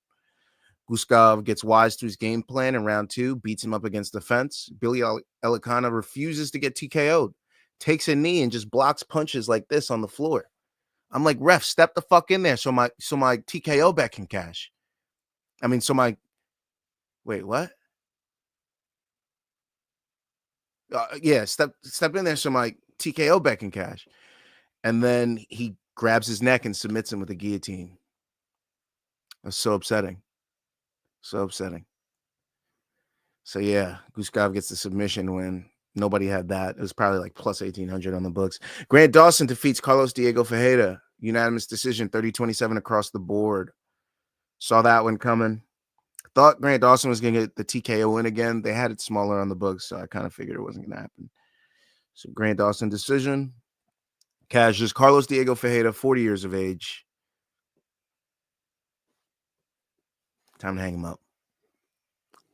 Guskov gets wise to his game plan in round 2, beats him up against the fence. Billy Elikana refuses to get TKO'd, takes a knee and just blocks punches like this on the floor. I'm like, ref, step the fuck in there so my TKO bet can cash. I mean, wait, what? Yeah, step in there so my TKO bet can cash. And then he grabs his neck and submits him with a guillotine. That's so upsetting. So upsetting. So yeah, Guskov gets the submission win. Nobody had that. It was probably like plus 1,800 on the books. Grant Dawson defeats Carlos Diego Ferreira. Unanimous decision, 30-27 across the board. Saw that one coming. Thought Grant Dawson was going to get the TKO win again. They had it smaller on the books, so I kind of figured it wasn't going to happen. So Grant Dawson decision. Cashes Carlos Diego Ferreira, 40 years of age. Time to hang him up.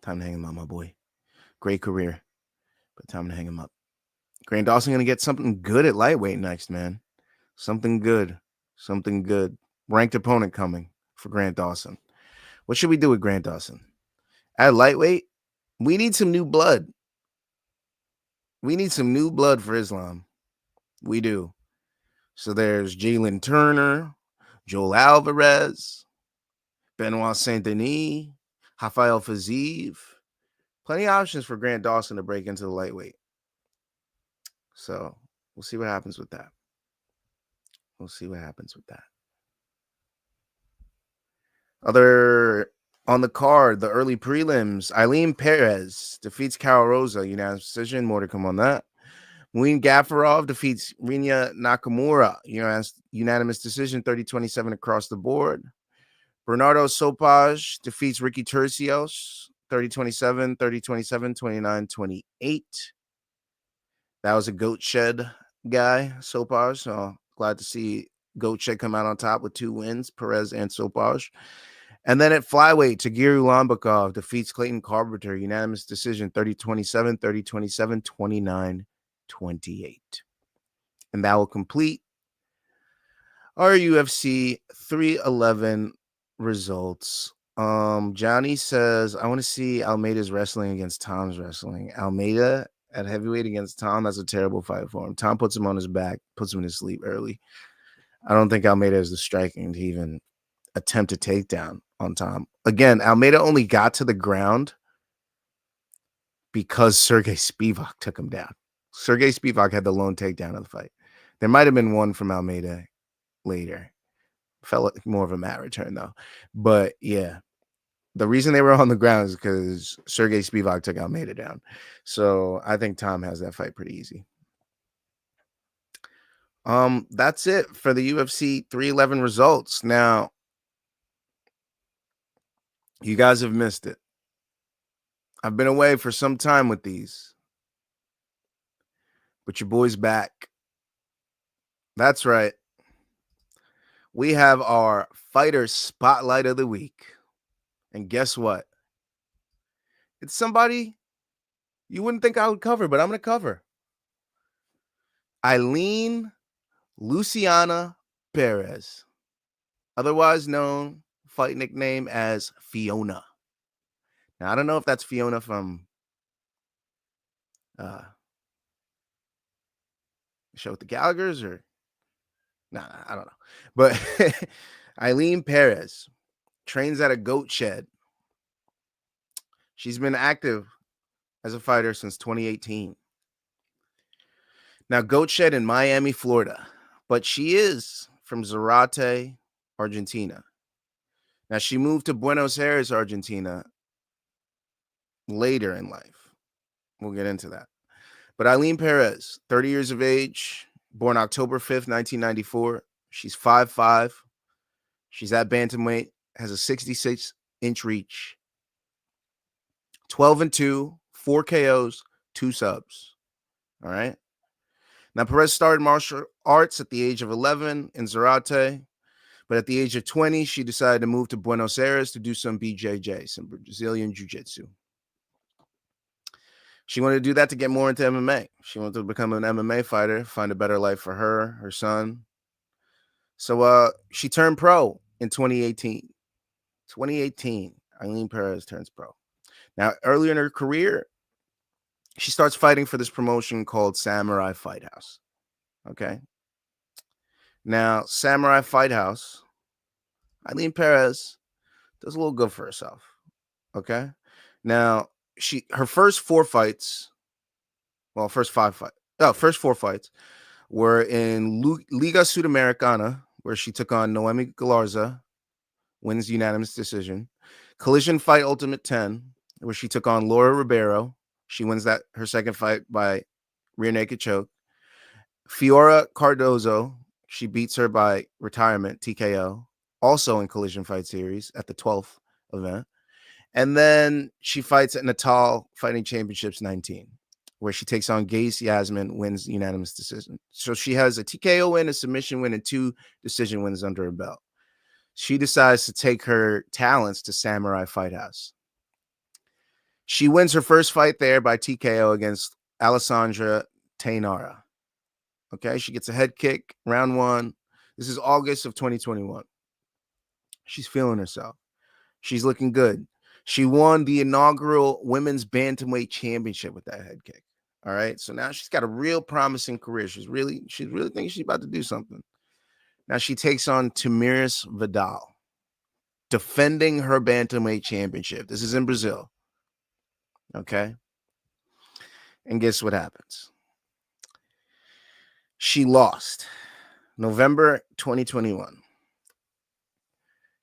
Time to hang him up, my boy. Great career, but time to hang him up. Grant Dawson going to get something good at lightweight next, man. Something good. Something good. Ranked opponent coming for Grant Dawson. What should we do with Grant Dawson? At lightweight, we need some new blood. We need some new blood for Islam. We do. So there's Jalen Turner, Joel Alvarez, Benoit Saint Denis, Rafael Fiziev. Plenty of options for Grant Dawson to break into the lightweight. So we'll see what happens with that. We'll see what happens with that. Other on the card, the early prelims, Ailin Perez defeats Carol Rosa, unanimous decision. More to come on that. Muin Gafarov defeats Rinya Nakamura, unanimous decision, 30-27 across the board. Bernardo Sopaj defeats Ricky Tercios, 30-27, 30-27, 29-28. That was a goat shed guy, Sopaj. So glad to see goat shed come out on top with 2 wins, Perez and Sopaj. And then at flyweight, Tagiru Lambakov defeats Clayton Carpenter, unanimous decision, 30-27, 30-27, 29-28. And that will complete our UFC 311 results. Johnny says, I want to see Almeida's wrestling against Tom's wrestling. Almeida at heavyweight against Tom, that's a terrible fight for him. Tom puts him on his back, puts him to sleep early. I don't think Almeida has the striking to even attempt a takedown on Tom. Again, Almeida only got to the ground because Sergey Spivak took him down. Sergey Spivak had the lone takedown of the fight. There might have been one from Almeida later. Felt like more of a mat return, though. But, yeah, the reason they were on the ground is because Sergey Spivak took Almeida down. So I think Tom has that fight pretty easy. That's it for the UFC 311 results. Now, you guys have missed it. I've been away for some time with these, but your boy's back. That's right. We have our fighter spotlight of the week. And guess what? It's somebody you wouldn't think I would cover, but I'm going to cover. Ailin Luciana Perez, otherwise known fight nickname as Fiona. Now, I don't know if that's Fiona from Show with the Gallaghers or I don't know. But Ailin Perez trains at a goat shed. She's been active as a fighter since 2018. Now, goat shed in Miami, Florida, but she is from Zarate, Argentina. Now, she moved to Buenos Aires, Argentina later in life. We'll get into that. But Ailin Perez, 30 years of age, born October 5th, 1994. She's 5'5". She's at bantamweight, has a 66-inch reach, 12-2, 4 KOs, 2 subs. All right. Now, Perez started martial arts at the age of 11 in Zarate, but at the age of 20, she decided to move to Buenos Aires to do some BJJ, some Brazilian Jiu-Jitsu. She wanted to do that to get more into MMA. She wanted to become an MMA fighter, find a better life for her son. So she turned pro in 2018. 2018, Ailin Perez turns pro. Now, earlier in her career, she starts fighting for this promotion called Samurai Fight House. Okay. Now, Samurai Fight House, Ailin Perez does a little good for herself. Okay. Now, her first 4 fights, first 4 fights were in Liga Sudamericana, where she took on Noemi Galarza, wins unanimous decision. Collision Fight Ultimate 10, where she took on Laura Ribeiro. She wins her second fight by rear naked choke. Fiora Cardozo, she beats her by retirement, TKO, also in Collision Fight Series at the 12th event. And then she fights at Natal Fighting Championships 19, where she takes on Gaze Yasmin, wins unanimous decision. So she has a TKO win, a submission win, and 2 decision wins under her belt. She decides to take her talents to Samurai Fight House. She wins her first fight there by TKO against Alessandra Tainara. Okay, she gets a head kick, round 1. This is August of 2021. She's feeling herself. She's looking good. She won the inaugural women's bantamweight championship with that head kick. All right, so now she's got a real promising career. She's really thinking she's about to do something. Now she takes on Tamiris Vidal, defending her bantamweight championship. This is in Brazil. Okay, and guess what happens? She lost November 2021.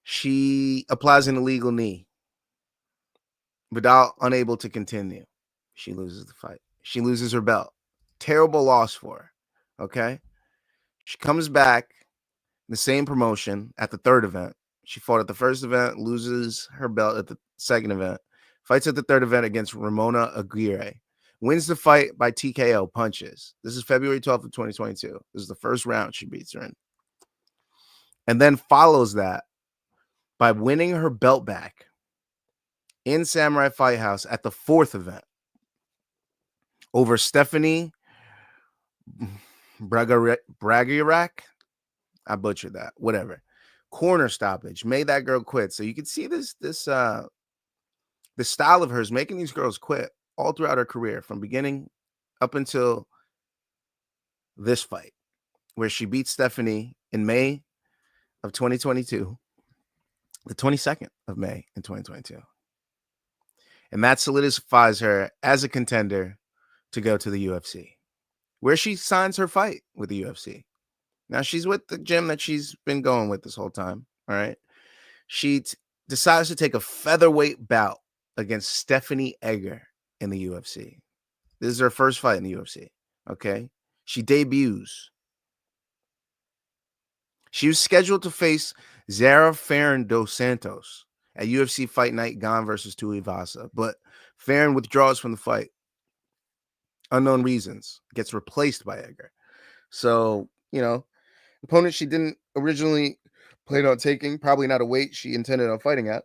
She applies an illegal knee. Vidal unable to continue. She loses the fight. She loses her belt. Terrible loss for her. Okay. She comes back in the same promotion at the 3rd event. She fought at the 1st event, loses her belt at the 2nd event, fights at the 3rd event against Ramona Aguirre. Wins the fight by TKO punches. This is February 12th of 2022. This is the first round she beats her in. And then follows that by winning her belt back in Samurai Fight House at the 4th event over Stephanie Bragirak. I butchered that. Whatever. Corner stoppage. Made that girl quit. So you can see this style of hers making these girls quit all throughout her career, from beginning up until this fight, where she beat Stephanie in May of 2022, the 22nd of May in 2022. And that solidifies her as a contender to go to the UFC, where she signs her fight with the UFC. Now she's with the gym that she's been going with this whole time. All right. She decides to take a featherweight bout against Stephanie Egger in the UFC. This is her first fight in the UFC. Okay. She debuts. She was scheduled to face Zara Farron dos Santos at UFC Fight Night, Gane versus Tuivasa, but Farron withdraws from the fight. Unknown reasons. Gets replaced by Egger. So, opponent she didn't originally plan on taking, probably not a weight she intended on fighting at,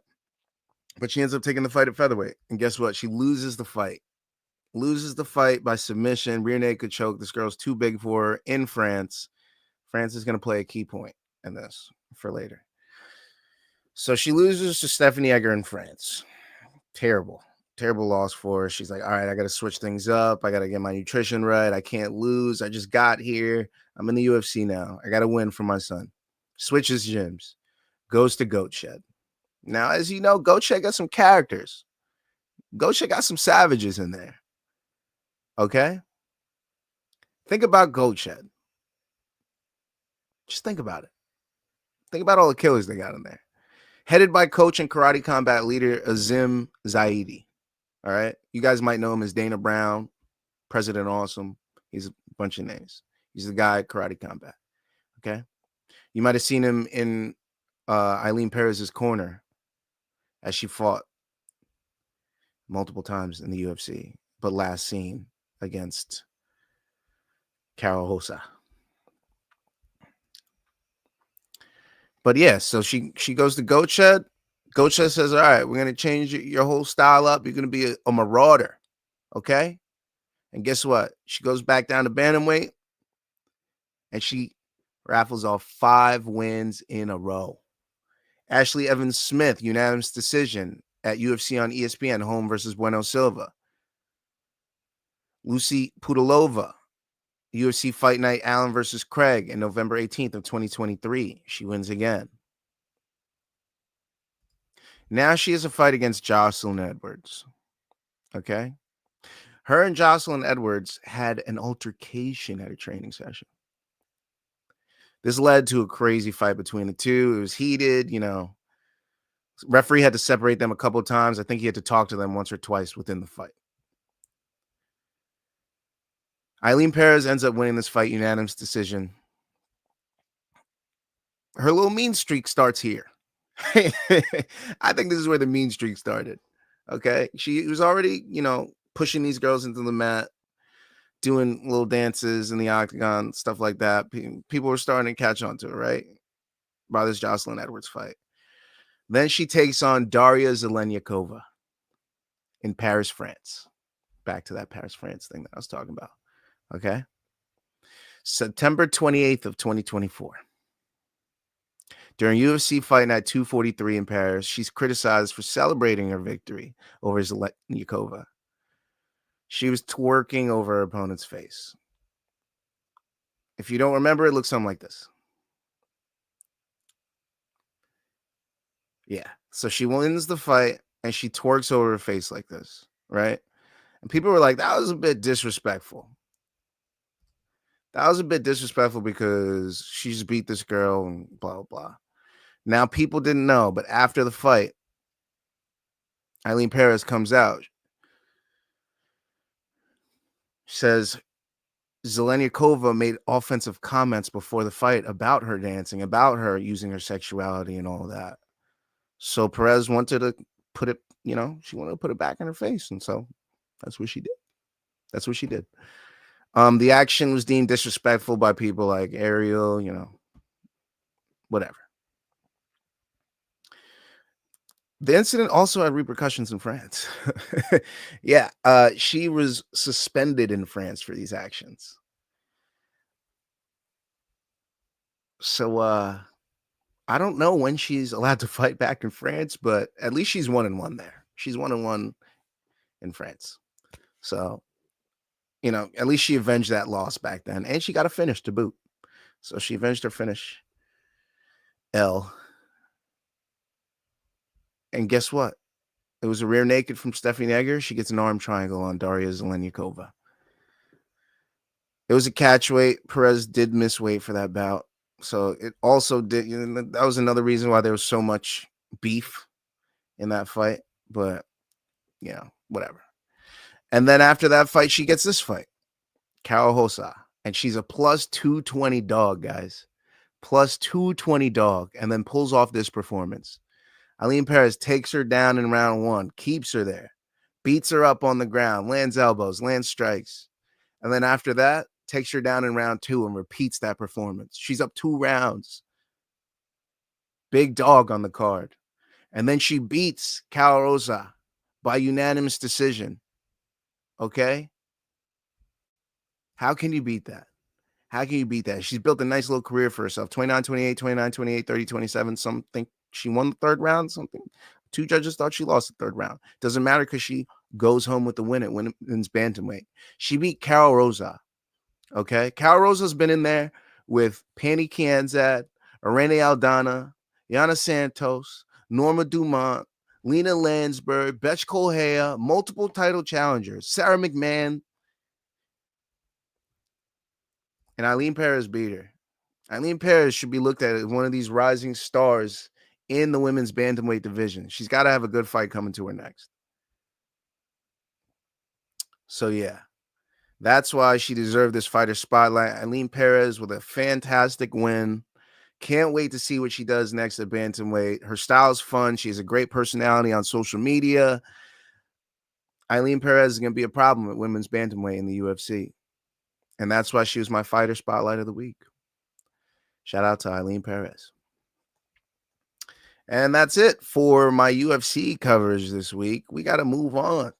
but she ends up taking the fight at featherweight. And guess what? She loses the fight. Loses the fight by submission, rear naked choke. This girl's too big for her in France. France is going to play a key point in this for later. So she loses to Stephanie Egger in France. Terrible loss for her. She's like, all right, I got to switch things up. I got to get my nutrition right. I can't lose. I just got here. I'm in the UFC now. I got to win for my son. Switches gyms. Goes to Goat Shed. Now, as you know, Goat Shed got some characters. Goat Shed got some savages in there. Okay? Think about Goat Shed. Just think about it. Think about all the killers they got in there. Headed by coach and karate combat leader Azim Zaidi. All right? You guys might know him as Dana Brown, President Awesome. He's a bunch of names. He's the guy at Karate Combat. Okay. You might have seen him in Ailin Perez's corner as she fought multiple times in the UFC, but last seen against Carol Hosa. But yeah, so she goes to Goat Shed. Goat Shed says, all right, we're going to change your whole style up. You're going to be a marauder. Okay. And guess what? She goes back down to bantamweight and she raffles off 5 wins in a row. Ashley Evans Smith, unanimous decision at UFC on ESPN, home versus Bueno Silva. Lucy Pudilova, UFC Fight Night, Ailin versus Craig, on November 18th of 2023. She wins again. Now she has a fight against Jocelyn Edwards. Okay. Her and Jocelyn Edwards had an altercation at a training session. This led to a crazy fight between the two. It was heated, Referee had to separate them a couple of times. I think he had to talk to them once or twice within the fight. Ailin Perez ends up winning this fight, unanimous decision. Her little mean streak starts here. I think this is where the mean streak started. Okay. She was already, pushing these girls into the mat, doing little dances in the octagon, stuff like that. People were starting to catch on to it, right? By this Jocelyn Edwards fight. Then she takes on Daria Zelenyakova in Paris, France. Back to that Paris, France thing that I was talking about. Okay. September 28th of 2024. During UFC Fight Night 243 in Paris, she's criticized for celebrating her victory over Zelenyakova. She was twerking over her opponent's face. If you don't remember, it looks something like this. Yeah. So she wins the fight and she twerks over her face like this, right? And people were like, that was a bit disrespectful. That was a bit disrespectful because she just beat this girl and blah, blah, blah. Now, people didn't know, but after the fight, Ailin Perez comes out. Says Zelenyakova made offensive comments before the fight about her dancing, about her using her sexuality and all that. So Perez wanted to put it, she wanted to put it back in her face. And so that's what she did. That's what she did. The action was deemed disrespectful by people like Ariel, whatever. The incident also had repercussions in France. Yeah, she was suspended in France for these actions. So I don't know when she's allowed to fight back in France, but at least she's 1-1 there. She's 1-1 in France. So, at least she avenged that loss back then. And she got a finish to boot. So she avenged her finish. And guess what? It was a rear naked from Stephanie Egger. She gets an arm triangle on Daria Zelenyakova. It was a catch weight. Perez did miss weight for that bout. So it also did. That was another reason why there was so much beef in that fight. But, whatever. And then after that fight, she gets this fight. Carol Hosa. And she's a plus 220 dog, guys. Plus 220 dog. And then pulls off this performance. Ailin Perez takes her down in round 1, keeps her there, beats her up on the ground, lands elbows, lands strikes. And then after that, takes her down in round 2 and repeats that performance. She's up 2 rounds. Big dog on the card. And then she beats Carol Hosa by unanimous decision. Okay? How can you beat that? How can you beat that? She's built a nice little career for herself. 29-28, 29-28, 30-27, something. She won the 3rd round, something. 2 judges thought she lost the 3rd round. Doesn't matter because she goes home with the win at women's bantamweight. She beat Carol Rosa. Okay? Carol Rosa's been in there with Panny Kianzad, Irene Aldana, Yana Santos, Norma Dumont, Lena Landsberg, Betch Colhea, multiple title challengers, Sarah McMahon, and Ailin Perez beat her. Ailin Perez should be looked at as one of these rising stars in the women's bantamweight division. She's got to have a good fight coming to her next. So, yeah, That's why she deserved this fighter spotlight. Ailin Perez with a fantastic win. Can't wait to see what she does next at bantamweight. Her style is fun. She has a great personality on social media. Ailin Perez is going to be a problem at women's bantamweight in the UFC. And that's why she was my fighter spotlight of the week. Shout out to Ailin Perez. And that's it for my UFC coverage this week. We got to move on.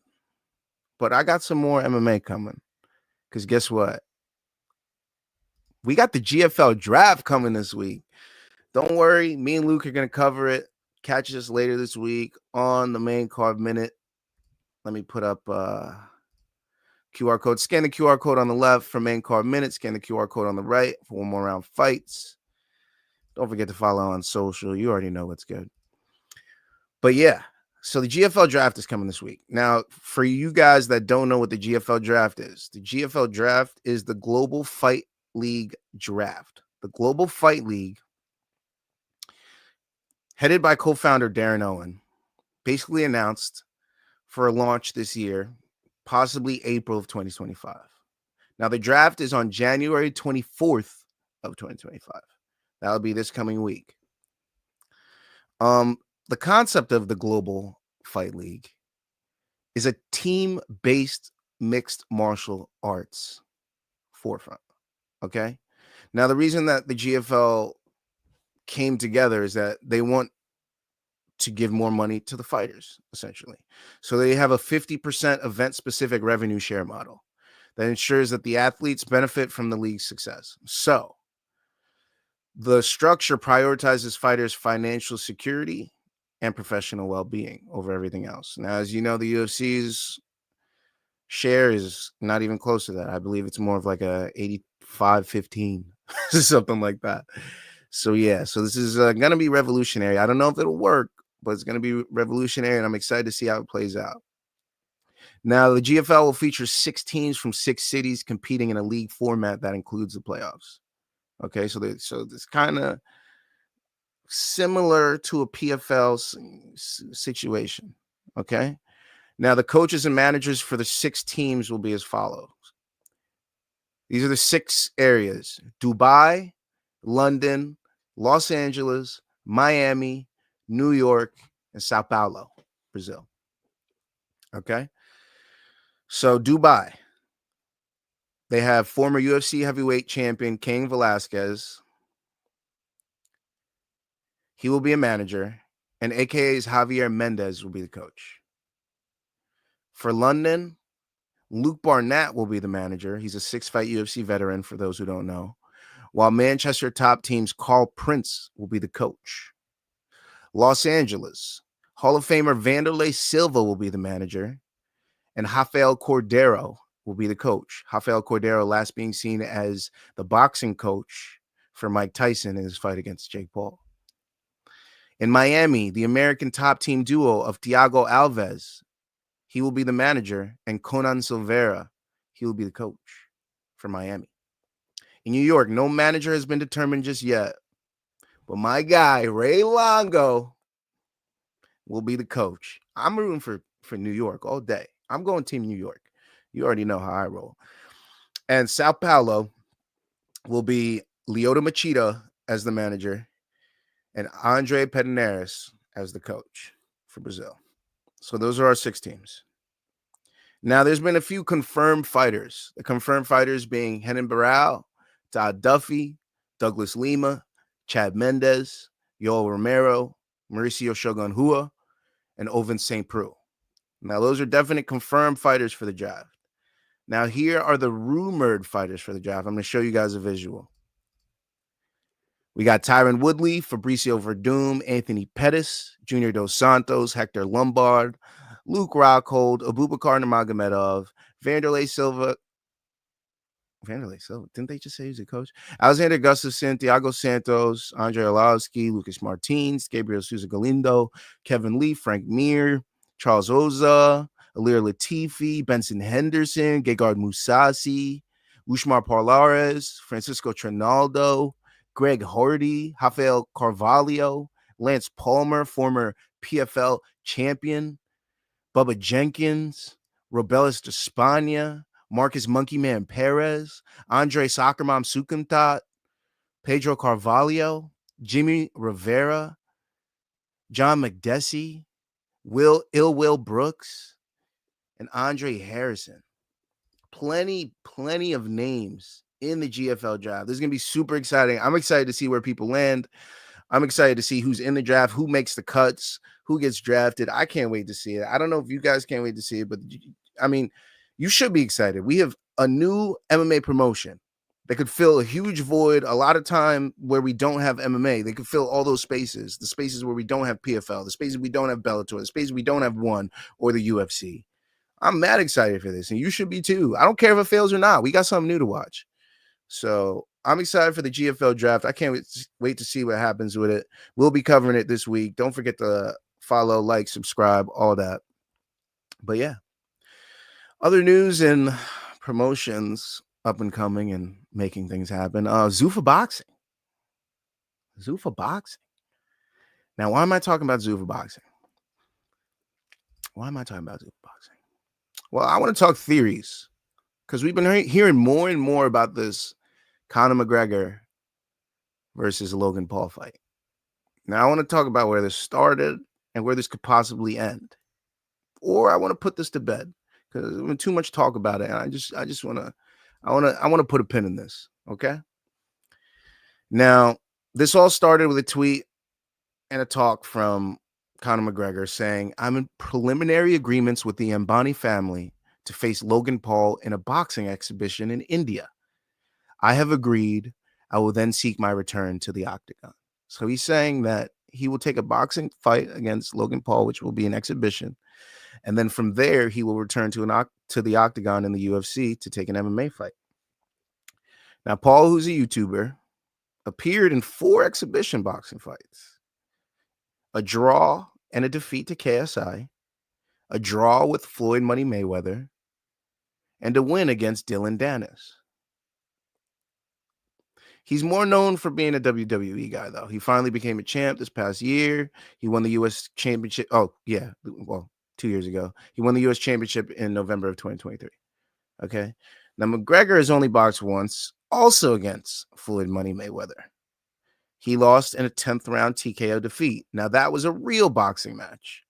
But I got some more MMA coming. Because guess what? We got the GFL Draft coming this week. Don't worry. Me and Luke are going to cover it. Catch us later this week on the main card minute. Let me put up QR code. Scan the QR code on the left for main card minute. Scan the QR code on the right for one more round fights. Don't forget to follow on social. You already know what's good. But yeah, so the GFL Draft is coming this week. Now, for you guys that don't know what the GFL Draft is, the GFL Draft is the Global Fight League Draft. The Global Fight League, headed by co-founder Darren Owen, basically announced for a launch this year, possibly April of 2025. Now, the draft is on January 24th of 2025. That'll be this coming week. The concept of the Global Fight League is a team-based mixed martial arts forefront. Okay? Now, the reason that the GFL came together is that they want to give more money to the fighters, essentially. So they have a 50% event-specific revenue share model that ensures that the athletes benefit from the league's success. So the structure prioritizes fighters' financial security and professional well-being over everything else. Now, as you know, the UFC's share is not even close to that. I believe it's more of like a 85-15, something like that. So yeah, so this is going to be revolutionary. I don't know if it'll work, but it's going to be revolutionary, and I'm excited to see how it plays out. Now, the GFL will feature 6 teams from 6 cities competing in a league format that includes the playoffs. Okay, so it's kind of similar to a PFL situation. Okay, now the coaches and managers for the 6 teams will be as follows. These are the 6 areas: Dubai, London, Los Angeles, Miami, New York, and Sao Paulo, Brazil. Okay, so Dubai, they have former UFC heavyweight champion Cain Velasquez. He will be a manager, and AKA's Javier Mendez will be the coach. For London, Luke Barnett will be the manager. He's a 6-fight UFC veteran, for those who don't know. While Manchester top team's Carl Prince will be the coach. Los Angeles, Hall of Famer Vanderlei Silva will be the manager, and Rafael Cordero will be the coach. Rafael Cordero last being seen as the boxing coach for Mike Tyson in his fight against Jake Paul. In Miami, the American top team duo of Thiago Alves, he will be the manager, and Conan Silveira, he will be the coach for Miami. In New York, no manager has been determined just yet, but my guy, Ray Longo, will be the coach. I'm rooting for New York all day. I'm going Team New York. You already know how I roll. And Sao Paulo will be Lyoto Machida as the manager and Andre Pederneiras as the coach for Brazil. So those are our 6 teams. Now, there's been a few confirmed fighters. The confirmed fighters being Renan Barão, Todd Duffy, Douglas Lima, Chad Mendes, Yoel Romero, Mauricio Shogun Rua, and Ovince St. Preux. Now, those are definite confirmed fighters for the draft. Now, here are the rumored fighters for the draft. I'm going to show you guys a visual. We got Tyron Woodley, Fabricio Verdum, Anthony Pettis, Junior Dos Santos, Hector Lombard, Luke Rockhold, Abubakar Nurmagomedov, Vanderlei Silva. Didn't they just say he's a coach? Alexander Gustafsson, Thiago Santos, Andre Arlovski, Lucas Martins, Gabriel Souza Galindo, Kevin Lee, Frank Mir, Charles Oza, Alir Latifi, Benson Henderson, Gegard Mousasi, Ushmar Parlays, Francisco Trinaldo, Greg Hardy, Rafael Carvalho, Lance Palmer, former PFL champion, Bubba Jenkins, Robelis de Spagna, Marcus Monkey Man Perez, Andre Soccer Mom Sukumtat, Pedro Carvalho, Jimmy Rivera, John McDessie, Will Brooks, and Andre Harrison. Plenty of names in the GFL draft. This is going to be super exciting. I'm excited to see where people land. I'm excited to see who's in the draft, who makes the cuts, who gets drafted. I can't wait to see it. I don't know if you guys can't wait to see it, but I mean, you should be excited. We have a new MMA promotion that could fill a huge void. A lot of time where we don't have MMA, they could fill all those spaces, the spaces where we don't have PFL, the spaces we don't have Bellator, the spaces we don't have ONE or the UFC. I'm mad excited for this, and you should be too. I don't care if it fails or not. We got something new to watch. So I'm excited for the GFL draft. I can't wait to see what happens with it. We'll be covering it this week. Don't forget to follow, like, subscribe, all that. But yeah, other news and promotions up and coming and making things happen. Zuffa Boxing. Zuffa Boxing. Now, why am I talking about Zuffa Boxing? Why am I talking about Zuffa Boxing? Well, I want to talk theories because we've been hearing more and more about this Conor McGregor versus Logan Paul fight. Now, I want to talk about where this started and where this could possibly end. Or I want to put this to bed because there's been too much talk about it. And I just want to put a pin in this. Okay. Now, this all started with a tweet and a talk from Conor McGregor saying, I'm in preliminary agreements with the Ambani family to face Logan Paul in a boxing exhibition in India. I have agreed. I will then seek my return to the octagon. So he's saying that he will take a boxing fight against Logan Paul, which will be an exhibition. And then from there, he will return to the octagon in the UFC to take an MMA fight. Now, Paul, who's a YouTuber, appeared in 4 exhibition boxing fights. A draw and a defeat to KSI, a draw with Floyd Money Mayweather, and a win against Dylan Dennis. He's more known for being a WWE guy, though. He finally became a champ this past year. He won the U.S. Championship. Oh, yeah. Well, 2 years ago. He won the U.S. Championship in November of 2023. Okay. Now, McGregor has only boxed once, also against Floyd Money Mayweather. He lost in a 10th round TKO defeat. Now, that was a real boxing match.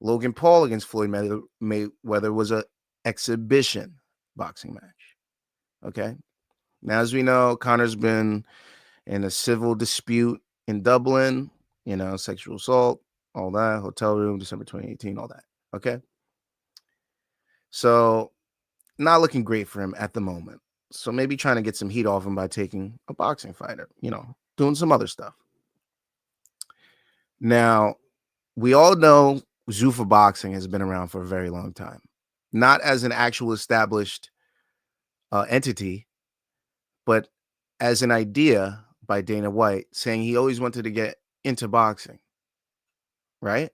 Logan Paul against Floyd Mayweather was an exhibition boxing match. Okay. Now, as we know, Conor's been in a civil dispute in Dublin, sexual assault, all that, hotel room, December 2018, all that. Okay. So, not looking great for him at the moment. So maybe trying to get some heat off him by taking a boxing fighter, doing some other stuff. Now, we all know Zuffa Boxing has been around for a very long time. Not as an actual established entity, but as an idea by Dana White saying he always wanted to get into boxing, right?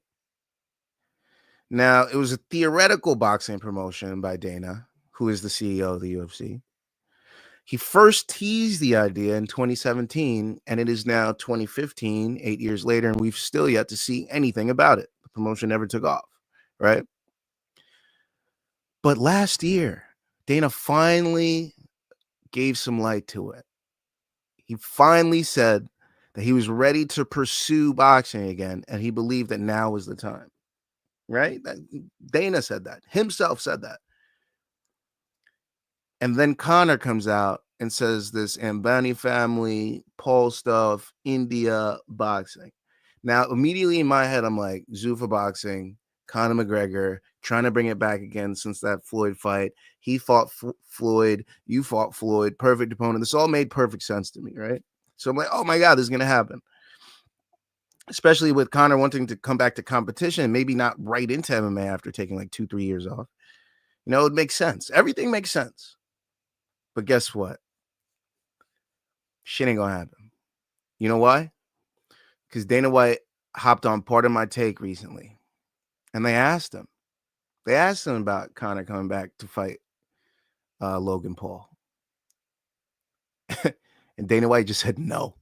Now, it was a theoretical boxing promotion by Dana, who is the CEO of the UFC. He first teased the idea in 2017, and it is now 2015, 8 years later, and we've still yet to see anything about it. The promotion never took off, right? But last year, Dana finally gave some light to it. He finally said that he was ready to pursue boxing again, and he believed that now was the time, right? Dana said that. Himself said that. And then Conor comes out and says this Ambani family, Paul stuff, India boxing. Now, immediately in my head, I'm like, Zuffa Boxing, Conor McGregor, trying to bring it back again since that Floyd fight. He fought Floyd, you fought Floyd, perfect opponent. This all made perfect sense to me, right? So I'm like, oh my God, this is going to happen. Especially with Conor wanting to come back to competition, maybe not right into MMA after taking like 2-3 years off. It makes sense. Everything makes sense. But guess what? Shit ain't gonna happen. You know why? Because Dana White hopped on Part of My Take recently. And they asked him. They asked him about Conor coming back to fight Logan Paul. And Dana White just said no.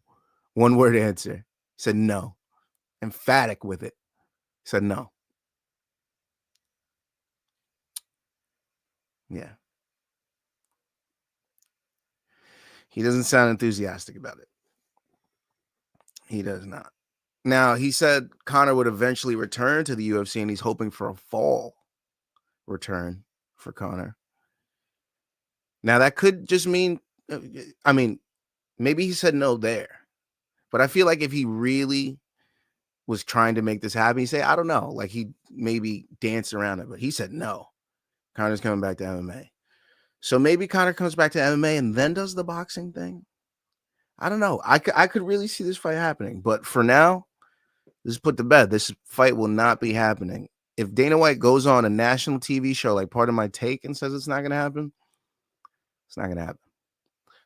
One word answer. He said no. Emphatic with it. He said no. Yeah. He doesn't sound enthusiastic about it. He does not. Now, he said Conor would eventually return to the UFC, and he's hoping for a fall return for Conor. Now, that could just mean, I mean, maybe he said no there. But I feel like if he really was trying to make this happen, he'd say, I don't know. Like, he maybe danced around it, but he said no. Conor's coming back to MMA. So maybe Conor comes back to MMA and then does the boxing thing. I don't know. I could really see this fight happening. But for now, this is put to bed. This fight will not be happening. If Dana White goes on a national TV show like Part of My Take and says it's not going to happen, it's not going to happen.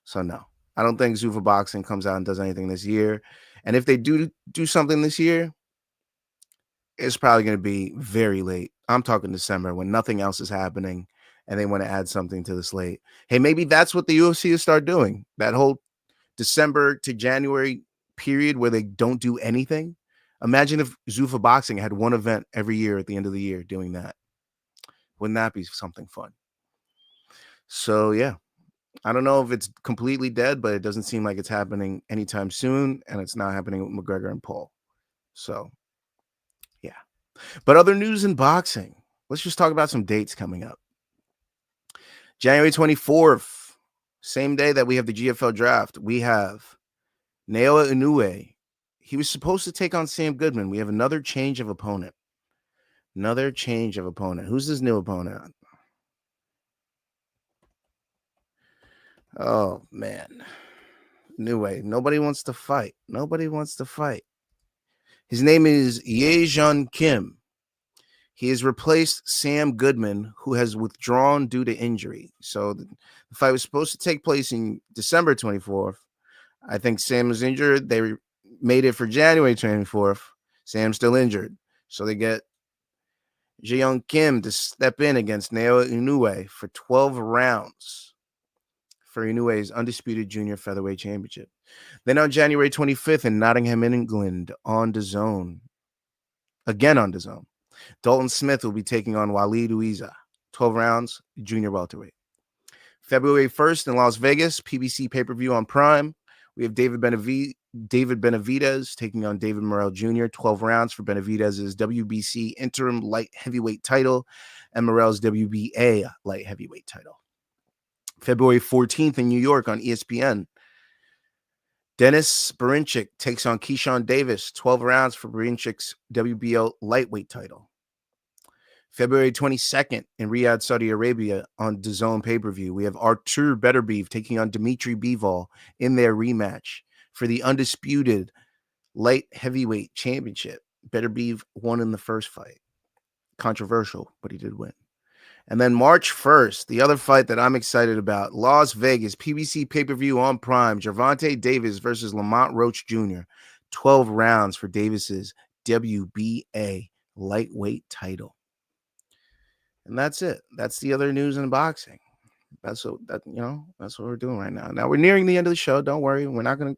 So no, I don't think Zuffa Boxing comes out and does anything this year. And if they do something this year, it's probably going to be very late. I'm talking December when nothing else is happening and they want to add something to the slate. Hey, maybe that's what the UFC will start doing. That whole December to January period where they don't do anything. Imagine if Zuffa Boxing had one event every year at the end of the year doing that. Wouldn't that be something fun? So, yeah, I don't know if it's completely dead, but it doesn't seem like it's happening anytime soon, and it's not happening with McGregor and Paul. So, yeah. But other news in boxing. Let's just talk about some dates coming up. January 24th, same day that we have the GFL Draft, we have Naoya Inoue. He was supposed to take on Sam Goodman. We have another change of opponent. Who's this new opponent? Oh, man. Inoue. Nobody wants to fight. His name is Ye-Jean Kim. He has replaced Sam Goodman, who has withdrawn due to injury. So the fight was supposed to take place in December 24th. I think Sam was injured. They made it for January 24th. Sam's still injured. So they get Ye-Jean Kim to step in against Naoya Inoue for 12 rounds for Inoue's undisputed junior featherweight championship. Then on January 25th in Nottingham, England, on DAZN. Again on DAZN. Dalton Smith will be taking on Waleed Uiza, 12 rounds, junior welterweight. February 1st in Las Vegas, PBC pay-per-view on Prime. We have David Benavidez taking on David Morrell Jr., 12 rounds for Benavidez's WBC interim light heavyweight title and Morrell's WBA light heavyweight title. February 14th in New York on ESPN. Dennis Berinchik takes on Keyshawn Davis, 12 rounds for Berinchik's WBO lightweight title. February 22nd in Riyadh, Saudi Arabia on DAZN pay-per-view, we have Artur Beterbiev taking on Dimitri Bivol in their rematch for the undisputed light heavyweight championship. Beterbiev won in the first fight. Controversial, but he did win. And then March 1st, the other fight that I'm excited about, Las Vegas, PBC pay-per-view on Prime, Gervonta Davis versus Lamont Roach Jr., 12 rounds for Davis's WBA lightweight title. And that's it. That's the other news in boxing. That's what we're doing right now. Now we're nearing the end of the show. Don't worry. We're not gonna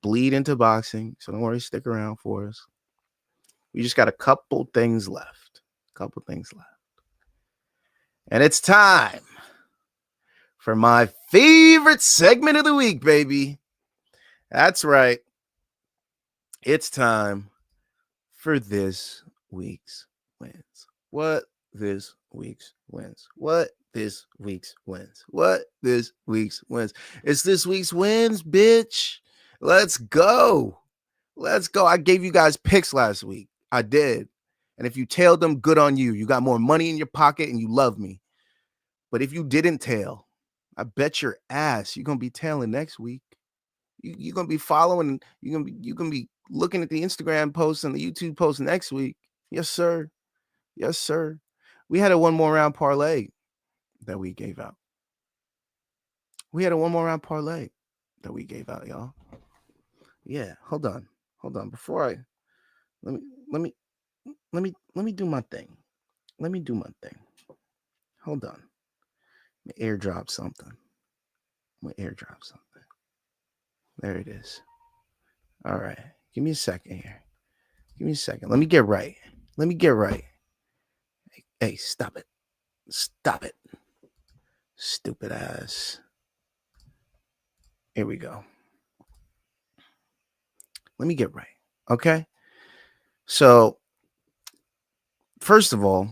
bleed into boxing. So don't worry, stick around for us. We just got a couple things left. And it's time for my favorite segment of the week, baby. That's right. It's time for this week's wins. What this week's wins? It's this week's wins, bitch. Let's go. I gave you guys picks last week. I did. And if you tailed them, good on you. You got more money in your pocket and you love me. But if you didn't tail, I bet your ass you're going to be tailing next week. You're going to be following. You're going to be looking at the Instagram posts and the YouTube posts next week. Yes, sir. We had a one more round parlay that we gave out. Y'all. Yeah, hold on. Before I let me do my thing. Hold on. Let me airdrop something. There it is. All right. Give me a second here. Let me get right. Hey, stop it. Stupid ass. Here we go. Let me get right. Okay. So, first of all,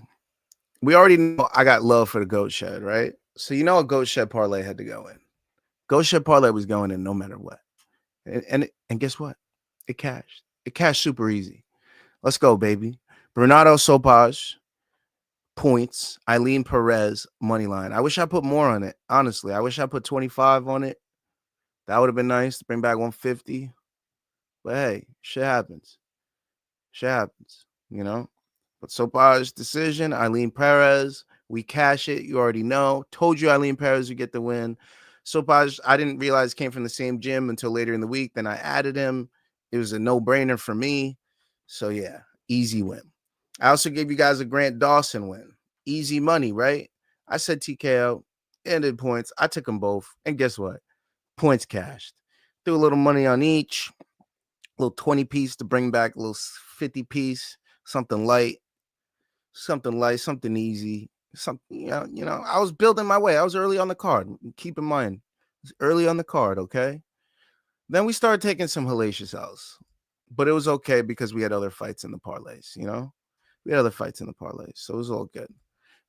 we already know I got love for the goat shed, right? So, you know, a goat shed parlay had to go in. Goat shed parlay was going in no matter what. And guess what? It cashed. It cashed super easy. Let's go, baby. Renato Sopaj, points. Ailin Perez, money line. I wish I put more on it. Honestly, I wish I put 25 on it. That would have been nice to bring back 150. But hey, shit happens. Shit happens, you know? But Sopaj decision, Ailin Perez, we cash it. You already know. Told you Ailin Perez would get the win. Sopaj, I didn't realize came from the same gym until later in the week. Then I added him. It was a no-brainer for me. So yeah, easy win. I also gave you guys a Grant Dawson win. Easy money, right? I said TKO, ended points. I took them both. And guess what? Points cashed. Threw a little money on each. A little 20 piece to bring back a little 50 piece. Something light, something easy. Something, I was building my way. I was early on the card. Keep in mind, it's early on the card, okay? Then we started taking some hellacious L's. But it was okay because we had other fights in the parlays, We had other fights in the parlays, so it was all good.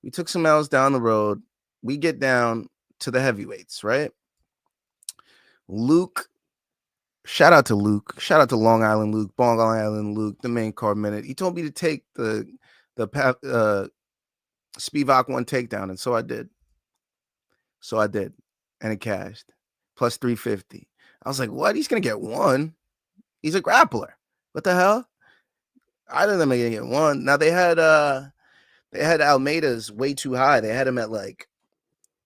We took some L's down the road. We get down to the heavyweights, right? Luke, shout out to Luke. Shout out to Long Island Luke, Long Island Luke, the main card minute. He told me to take the Spivak one takedown, and so I did. And it cashed. Plus 350. I was like, what? He's going to get one? He's a grappler. What the hell? I didn't think he get one. Now they had Almeida's way too high. They had him at like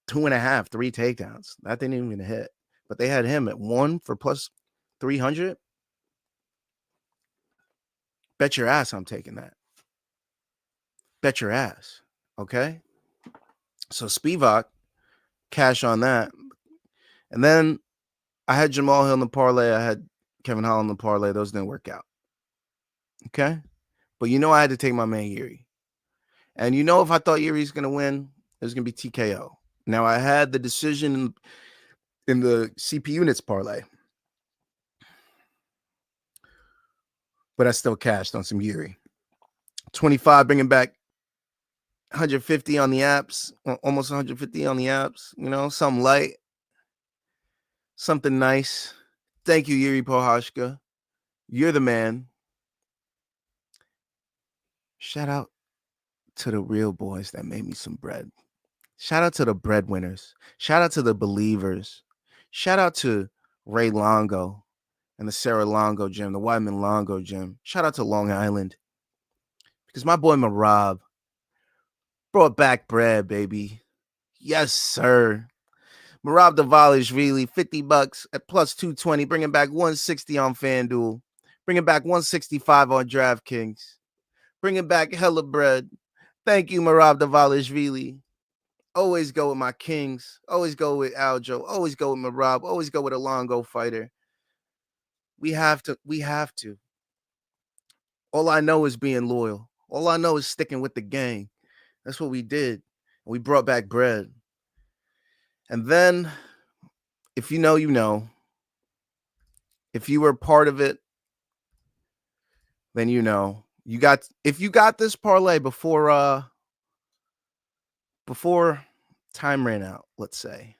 2.5, 3 takedowns. That didn't even hit. But they had him at 1 for plus 300. Bet your ass I'm taking that. Bet your ass. Okay? So Spivak, cash on that. And then I had Jamal Hill in the parlay. I had Kevin Holland in the parlay. Those didn't work out. Okay? But I had to take my man Yuri. And if I thought Yuri's going to win, it was going to be TKO. Now, I had the decision in the CP units parlay. But I still cashed on some Yuri. 25, bringing back 150 on the apps. Almost 150 on the apps. Something light. Something nice. Thank you, Yuri Pohashka. You're the man. Shout out to the real boys that made me some bread. Shout out to the breadwinners. Shout out to the believers. Shout out to Ray Longo and the Sarah Longo gym, the Wyman Longo gym. Shout out to Long Island. Because my boy Marab brought back bread, baby. Yes, sir. Marab Dvalishvili, $50 at plus 220, bringing back 160 on FanDuel, bringing back 165 on DraftKings, bringing back hella bread. Thank you, Marab Dvalishvili. Always go with my Kings. Always go with Aljo. Always go with Marab. Always go with a Longo fighter. We have to. All I know is being loyal. All I know is sticking with the gang. That's what we did. We brought back bread. And then, if you know, you know. If you were part of it, then you know. If you got this parlay before time ran out, let's say.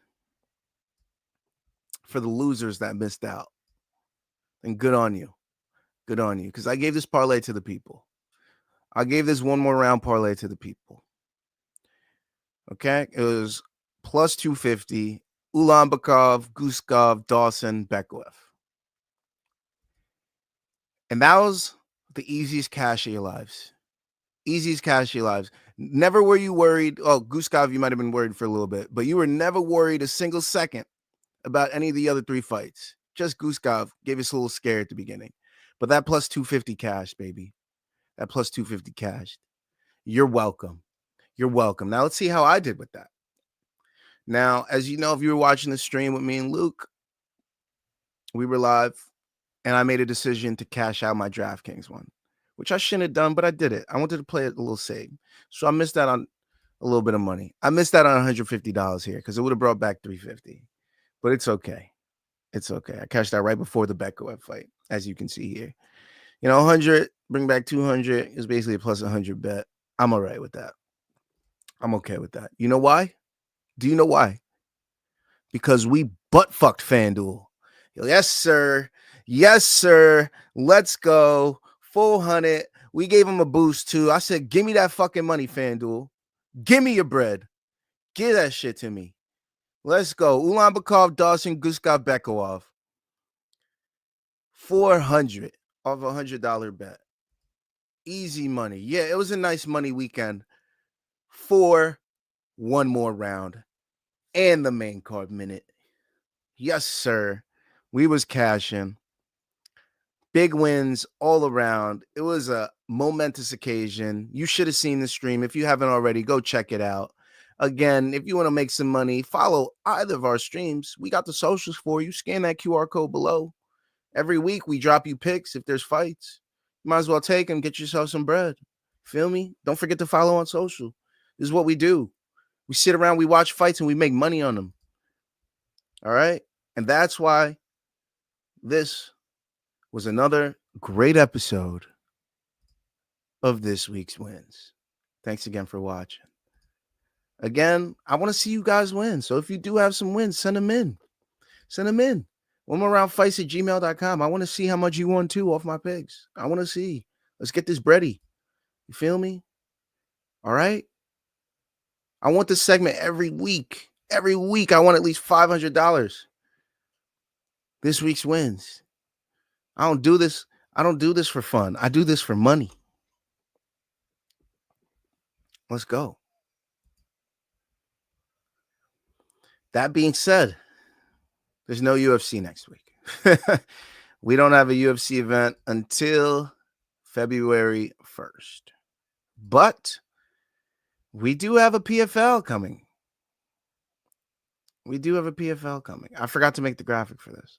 For the losers that missed out, then good on you. Good on you. Because I gave this parlay to the people. I gave this one more round parlay to the people. Okay? It was plus 250. Ulanbekov, Guskov, Dawson, Beklev. And that was the easiest cash of your lives. Easiest cash of your lives. Never were you worried. Oh, Guskov, you might have been worried for a little bit. But you were never worried a single second about any of the other 3 fights. Just Guskov gave us a little scare at the beginning. But that plus 250 cash, baby. That plus 250 cash. You're welcome. You're welcome. Now let's see how I did with that. Now, as you know, if you were watching the stream with me and Luke, we were live, and I made a decision to cash out my DraftKings one, which I shouldn't have done, but I did it. I wanted to play it a little safe. So I missed out on a little bit of money. I missed out on $150 here because it would have brought back $350. But it's okay. It's okay. I cashed out right before the Bekov fight, as you can see here. 100, bring back 200 is basically a plus 100 bet. I'm all right with that. I'm okay with that. You know why? Do you know why? Because we butt fucked FanDuel. Yes, sir. Yes, sir. Let's go. Full 100. We gave him a boost too. I said, give me that fucking money, FanDuel. Give me your bread. Give that shit to me. Let's go. Ulanbekov, Dawson, Gustav Bekov. 400 off a $100 bet. Easy money. Yeah, it was a nice money weekend for one more round and the main card minute. Yes, sir. We was cashing. Big wins all around. It was a momentous occasion. You should have seen the stream. If you haven't already, go check it out. Again, if you want to make some money, follow either of our streams. We got the socials for you. Scan that QR code below. Every week, we drop you picks if there's fights. You might as well take them, get yourself some bread. Feel me? Don't forget to follow on social. This is what we do. We sit around, we watch fights, and we make money on them. All right? And that's why this was another great episode of this week's wins. Thanks again for watching. Again, I want to see you guys win. So if you do have some wins, send them in. Send them in. One more round fights at gmail.com. I want to see how much you won too off my picks. I want to see. Let's get this bready. You feel me? All right. I want this segment every week. Every week, I want at least $500. This week's wins. I don't do this for fun. I do this for money. Let's go. That being said, there's no UFC next week. We don't have a UFC event until February 1st. But we do have a PFL coming. I forgot to make the graphic for this.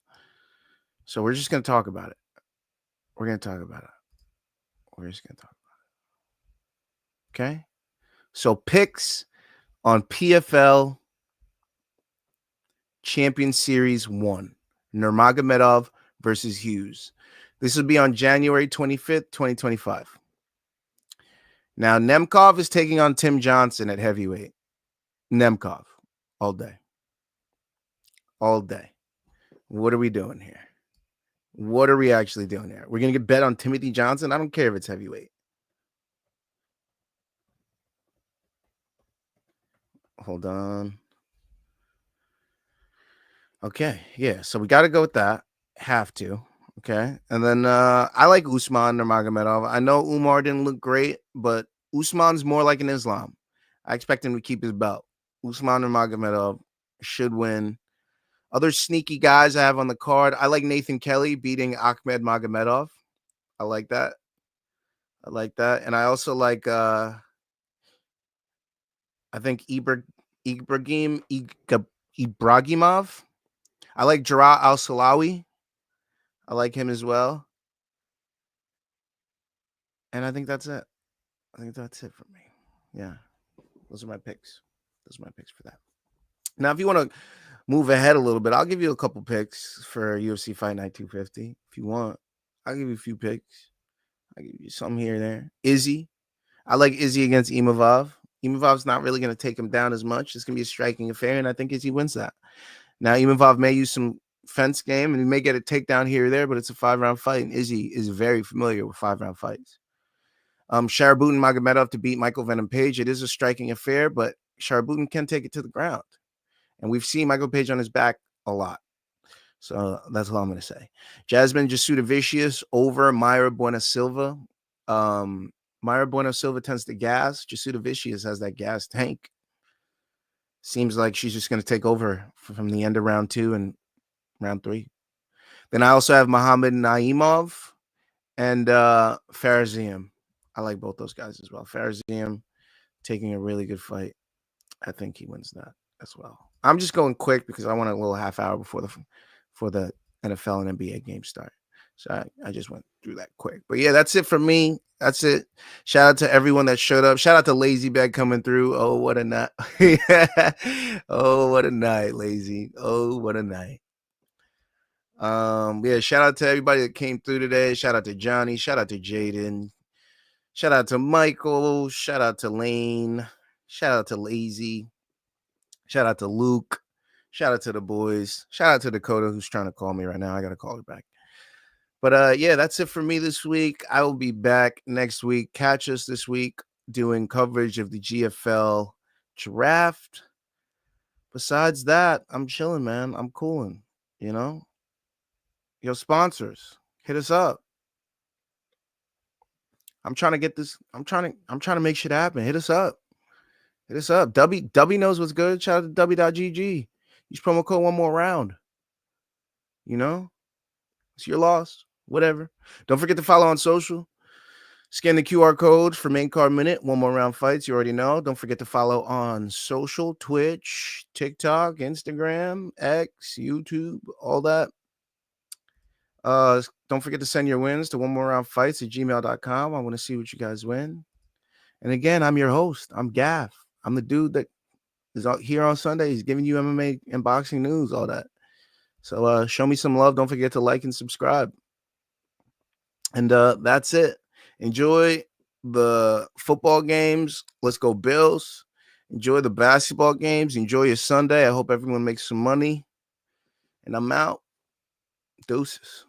So we're just going to talk about it. We're just going to talk about it. Okay? So picks on PFL Champion Series 1. Nurmagomedov versus Hughes. This will be on January 25th, 2025. Now, Nemkov is taking on Tim Johnson at heavyweight. Nemkov. All day. All day. What are we doing here? What are we actually doing here? We're going to get bet on Timothy Johnson? I don't care if it's heavyweight. Hold on. Okay, yeah. So we got to go with that. Have to. Okay. And then I like Usman Nurmagomedov. I know Umar didn't look great, but Usman's more like an Islam. I expect him to keep his belt. Usman Nurmagomedov should win. Other sneaky guys I have on the card. I like Nathan Kelly beating Ahmed Magomedov. I like that. And I also like I think Ibrahimov. I like Jarrah Al-Salawi. I like him as well. And I think that's it. I think that's it for me. Yeah. Those are my picks. For that. Now, if you want to move ahead a little bit, I'll give you a couple picks for UFC Fight Night 250. If you want, I'll give you a few picks. I'll give you some here and there. Izzy. I like Izzy against Imavov. Imavov's not really going to take him down as much. It's going to be a striking affair, and I think Izzy wins that. Now, Imavov may use some fence game, and he may get a takedown here or there, but it's a 5-round fight, and Izzy is very familiar with 5-round fights. Sharabutin Magomedov to beat Michael Venom Page. It is a striking affair, but Sharabutin can take it to the ground. And we've seen Michael Page on his back a lot. So that's all I'm going to say. Jasmine Jasudavicius over Mayra Buenasilva. Mayra Buenasilva tends to gas. Jasudavicius has that gas tank. Seems like she's just going to take over from the end of round 2 and round 3. Then I also have Muhammad Naimov and Faraziem. I like both those guys as well. Faraziem taking a really good fight. I think he wins that as well. I'm just going quick because I want a little half hour before the NFL and NBA games start. So I just went through that quick. But yeah, that's it for me. That's it. Shout out to everyone that showed up. Shout out to Lazy Bag coming through. Oh, what a night. Oh, what a night, Lazy. Oh, what a night. Yeah, shout out to everybody that came through today. Shout out to Johnny. Shout out to Jaden. Shout out to Michael. Shout out to Lane. Shout out to Lazy. Shout out to Luke. Shout out to the boys. Shout out to Dakota, who's trying to call me right now. I got to call her back. But yeah, that's it for me this week. I will be back next week. Catch us this week doing coverage of the GFL Draft. Besides that, I'm chilling, man. I'm cooling, you know? Your sponsors, hit us up. I'm trying to get this. I'm trying to make shit happen. Hit us up. Hit us up. W knows what's good. Shout out to W.GG. Use promo code one more round. You know? It's your loss. Whatever. Don't forget to follow on social. Scan the QR code for main card minute. One more round fights. You already know. Don't forget to follow on social, Twitch, TikTok, Instagram, X, YouTube, all that. Don't forget to send your wins to one more round fights at gmail.com. I want to see what you guys win. And again, I'm your host. I'm Gaff. I'm the dude that is out here on Sunday. He's giving you MMA and boxing news, all that. So show me some love. Don't forget to like and subscribe. And that's it. Enjoy the football games. Let's go Bills. Enjoy the basketball games. Enjoy your Sunday. I hope everyone makes some money. And I'm out. Deuces.